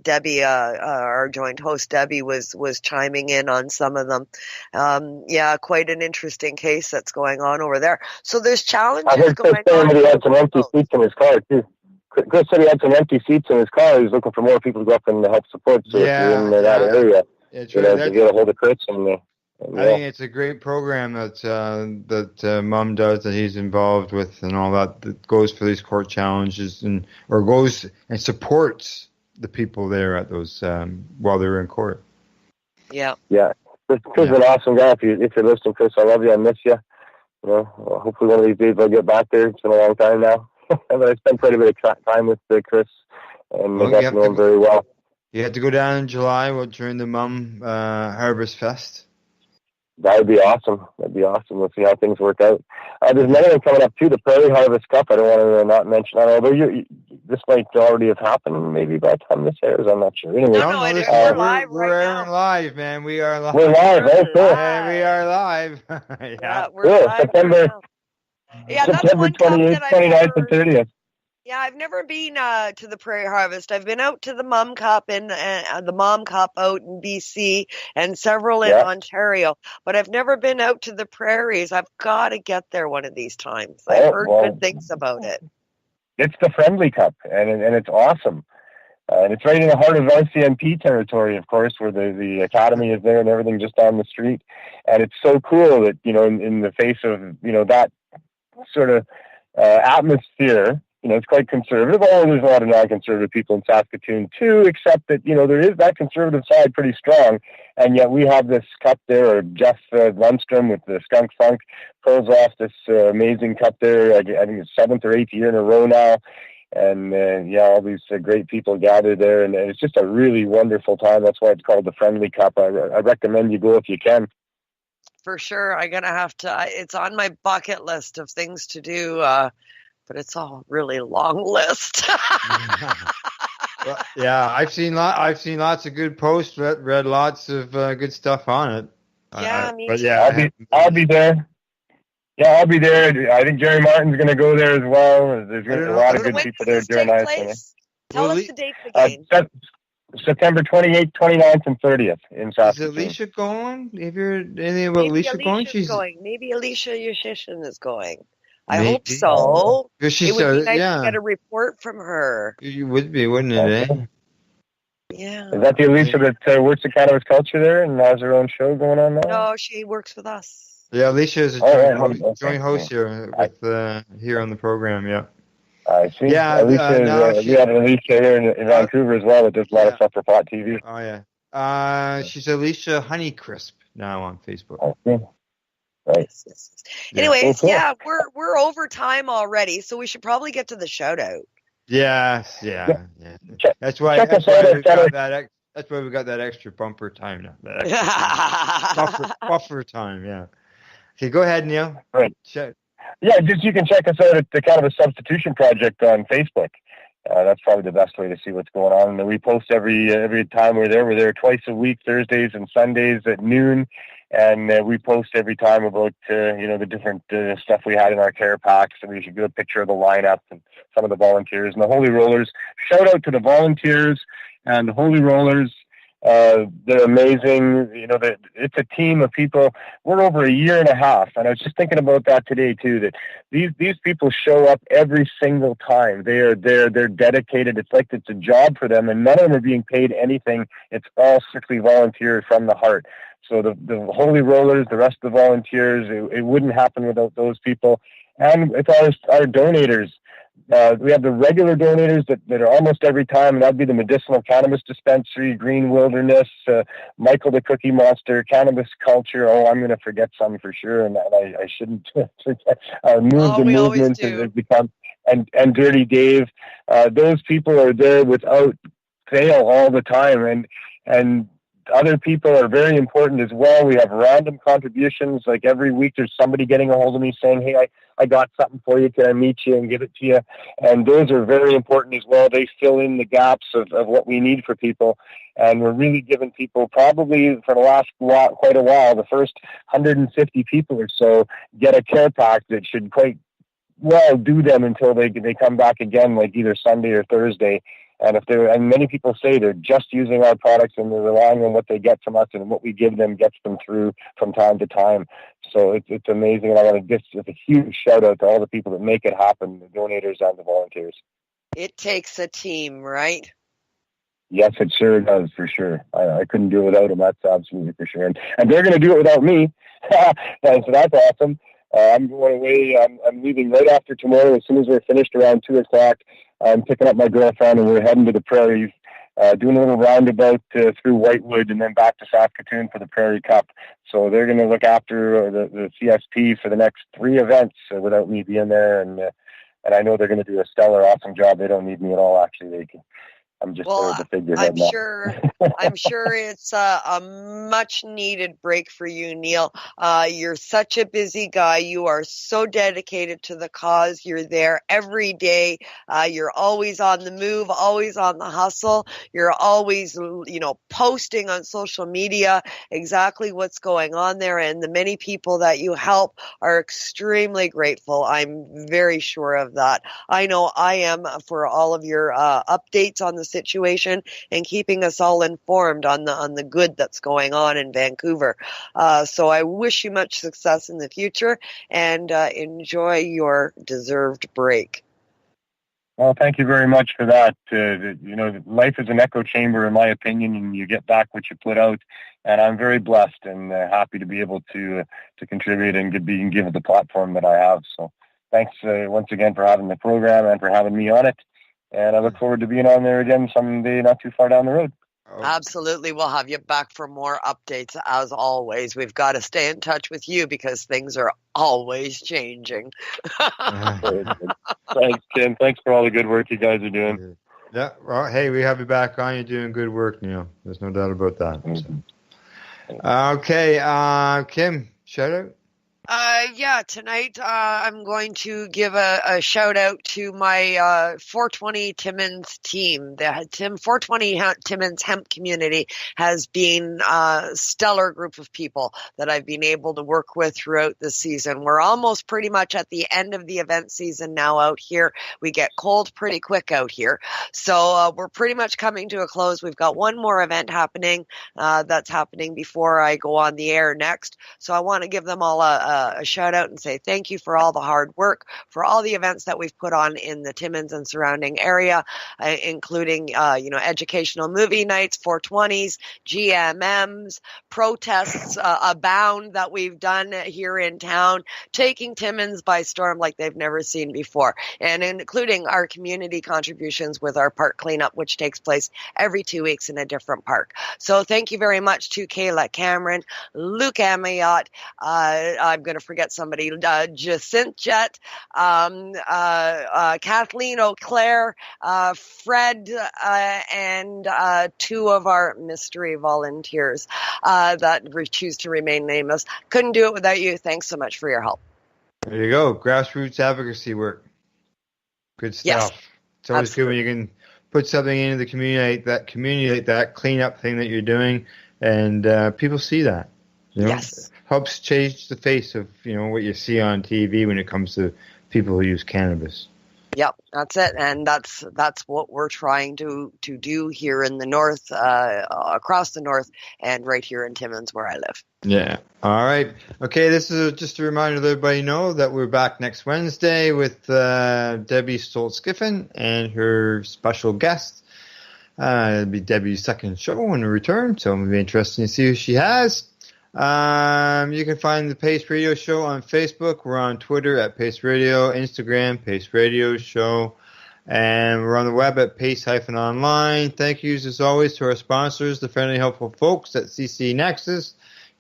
Debbie, our joint host Debbie, was chiming in on some of them. Quite an interesting case that's going on over there. So there's challenges going on. I heard Chris saying that he had some empty seats in his car too. Chris said he had some empty seats in his car. He's looking for more people to go up and help support. So if you're in that area, to get a hold of Chris and. I think it's a great program that Mum does, that he's involved with, and all that goes for these court challenges or goes and supports the people there at those while they're in court. Yeah. Chris is an awesome guy. If you're listening, Chris, I love you. I miss you. Hopefully one of these days I'll get back there. It's been a long time now, but I spent quite a bit of time with Chris, and I got to know him very well. You had to go down in July during the Mum Harvest Fest. That would be awesome. We'll see how things work out. There's another one coming up too, the Prairie Harvest Cup. I don't want to not mention that, although this might already have happened maybe by the time this airs. I'm not sure. Anyway, we're airing live, man. We are live. We're live. Oh, cool. And we are live. We're live. September 28th, 29th, and 30th. Yeah, I've never been to the Prairie Harvest. I've been out to the Mum Cup the Mom Cup out in BC and several in Ontario, but I've never been out to the prairies. I've got to get there one of these times. I've heard good things about it. It's the Friendly Cup, and it's awesome. And it's right in the heart of RCMP territory, of course, where the academy is there and everything just down the street. And it's so cool that, in the face of, that sort of atmosphere, it's quite conservative. There's a lot of non-conservative people in Saskatoon too, except that, there is that conservative side pretty strong. And yet we have this cup there, or Jeff Lundstrom with the Skunk Funk pulls off this amazing cup there. I think it's 7th or 8th year in a row now. And all these great people gather there. And it's just a really wonderful time. That's why it's called the Friendly Cup. I recommend you go if you can. for sure. I'm going to have to, it's on my bucket list of things to do, but it's a really long list. Well, yeah, I've seen lots of good posts, read lots of good stuff on it. Yeah, me but too. yeah, I'll be there. Yeah, I'll be there. I think Jerry Martin's going to go there as well. There's a lot of good people there doing nice. Tell us the dates again. September 28th, 29th, and 30th in Saskatoon. Is Alicia going? Have you heard anything about Alicia going? She's going. Maybe Alicia Yushishin is going. Maybe. I hope so. It would be nice to get a report from her. You would be, wouldn't it, eh? Yeah. Is that the Alicia that works at Cannabis Culture there and has her own show going on now? No, she works with us. Yeah, Alicia is a joint host here with here on the program, yeah. I see. Yeah, Alicia, we have Alicia here in Vancouver as well that does a lot of stuff for Pot TV. Oh, yeah. She's Alicia Honeycrisp now on Facebook. Okay. Right. Yes. Anyways, we're over time already, so we should probably get to the shout out. Yes, yeah. That's why we got that extra bumper time now. That extra buffer time, yeah. Okay, go ahead, Neil. Right. Yeah, you can check us out at the Cannabis Substitution Project on Facebook. That's probably the best way to see what's going on. And we post every time we're there. We're there twice a week, Thursdays and Sundays at noon. And we post every time about, the different stuff we had in our care packs. And we should get a picture of the lineup and some of the volunteers and the Holy Rollers. Shout out to the volunteers and the Holy Rollers. They're amazing. It's a team of people. We're over a year and a half. And I was just thinking about that today too, that these people show up every single time. They're dedicated. It's like it's a job for them, and none of them are being paid anything. It's all strictly volunteer from the heart. So the Holy Rollers, the rest of the volunteers, it wouldn't happen without those people. And it's our donators. We have the regular donators that are almost every time, and that'd be the Medicinal Cannabis Dispensary, Green Wilderness, Michael the Cookie Monster, Cannabis Culture. Oh, I'm going to forget some for sure, and I shouldn't forget. Move the Movement has become, and Dirty Dave. Those people are there without fail all the time, and other people are very important as well. We have random contributions. Like every week there's somebody getting a hold of me saying, hey, I got something for you. Can I meet you and give it to you? And those are very important as well. They fill in the gaps of what we need for people. And we're really giving people probably for the last quite a while, the first 150 people or so get a care pack that should quite well do them until they come back again, like either Sunday or Thursday. And many people say they're just using our products and they're relying on what they get from us, and what we give them gets them through from time to time. So it's amazing. And I want to give just a huge shout out to all the people that make it happen, the donators and the volunteers. It takes a team, right? Yes, it sure does, for sure. I couldn't do it without them. That's absolutely for sure. And they're going to do it without me. And so that's awesome. I'm going away. I'm leaving right after tomorrow. As soon as we're finished around 2:00, I'm picking up my girlfriend and we're heading to the prairies, doing a little roundabout through Whitewood and then back to Saskatoon for the Prairie Cup. So they're going to look after the CSP for the next 3 events without me being there. And I know they're going to do a stellar, awesome job. They don't need me at all, actually. I'm just there to figurehead now. I'm sure it's a much needed break for you, Neil. You're such a busy guy. You are so dedicated to the cause. You're there every day. You're always on the move, always on the hustle. You're always, posting on social media exactly what's going on there. And the many people that you help are extremely grateful. I'm very sure of that. I know I am, for all of your updates on the situation and keeping us all informed on the good that's going on in Vancouver. So I wish you much success in the future and enjoy your deserved break. Well, thank you very much for that. Life is an echo chamber, in my opinion, and you get back what you put out. And I'm very blessed and happy to be able to contribute and being given the platform that I have. So thanks once again for having the program and for having me on it. And I look forward to being on there again someday not too far down the road. Absolutely. We'll have you back for more updates as always. We've got to stay in touch with you because things are always changing. Thanks, Kim. Thanks for all the good work you guys are doing. Yeah. Well, hey, we have you back on. You're doing good work, Neil. There's no doubt about that. So. Okay. Kim, shout out? Yeah, tonight I'm going to give a shout out to my 420 Timmins team. The 420 Timmins hemp community has been a stellar group of people that I've been able to work with throughout the season. We're almost pretty much at the end of the event season now out here. We get cold pretty quick out here. So we're pretty much coming to a close. We've got one more event happening that's happening before I go on the air next. So I want to give them all a shout out and say thank you for all the hard work, for all the events that we've put on in the Timmins and surrounding area, including, educational movie nights, 420s, GMMs, protests abound that we've done here in town, taking Timmins by storm like they've never seen before, and including our community contributions with our park cleanup, which takes place every 2 weeks in a different park. So thank you very much to Kayla Cameron, Luke Amiot, I'm going to forget somebody, Jacinth Jett, Kathleen O'Clair, Fred, and two of our mystery volunteers that choose to remain nameless. Couldn't do it without you. Thanks so much for your help. There you go. Grassroots advocacy work. Good stuff. Yes, it's always absolutely. good when you can put something into the community, that cleanup thing that you're doing, and people see that. Yes. Helps change the face of, what you see on TV when it comes to people who use cannabis. Yep, that's it, and that's what we're trying to do here in the north, across the north, and right here in Timmins where I live. Yeah. All right. Okay, this is just a reminder to everybody know that we're back next Wednesday with Debbie Stoltz-Giffen and her special guest. It'll be Debbie's second show when we return, so it'll be interesting to see who she has. You can find the Pace Radio Show on Facebook. We're on Twitter at Pace Radio, Instagram, Pace Radio Show, and we're on the web at Pace-Online. Thank yous as always to our sponsors, the friendly, helpful folks at CC Nexus.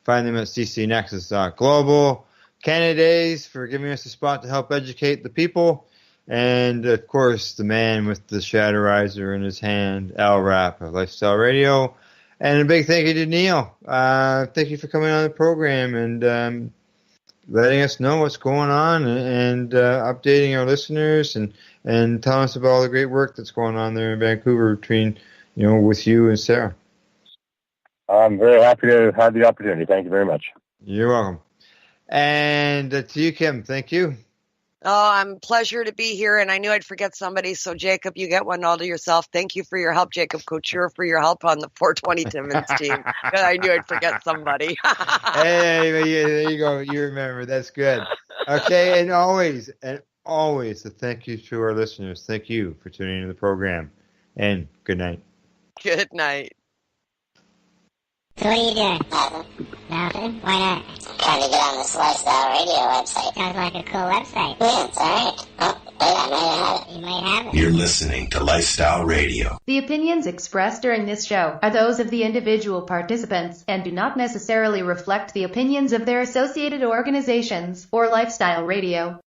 Find them at ccnexus.global. Canada Days for giving us a spot to help educate the people. And, of course, the man with the Shatterizer in his hand, Al Rapp of Lifestyle Radio. And a big thank you to Neil. Thank you for coming on the program and letting us know what's going on and updating our listeners and telling us about all the great work that's going on there in Vancouver between, with you and Sarah. I'm very happy to have the opportunity. Thank you very much. You're welcome. And to you, Kim, thank you. Oh, I'm a pleasure to be here, and I knew I'd forget somebody, so Jacob, you get one all to yourself. Thank you for your help, Jacob Couture, for your help on the 420 Timmins team. I knew I'd forget somebody. Hey, there you go. You remember. That's good. Okay, and always a thank you to our listeners. Thank you for tuning into the program, and good night. Good night. So what are you doing? Nothing? Why not? Trying to get on this Lifestyle Radio website. Sounds like a cool website. Yeah, it's alright. Oh, wait, I might have it. You might have it. You're listening to Lifestyle Radio. The opinions expressed during this show are those of the individual participants and do not necessarily reflect the opinions of their associated organizations or Lifestyle Radio.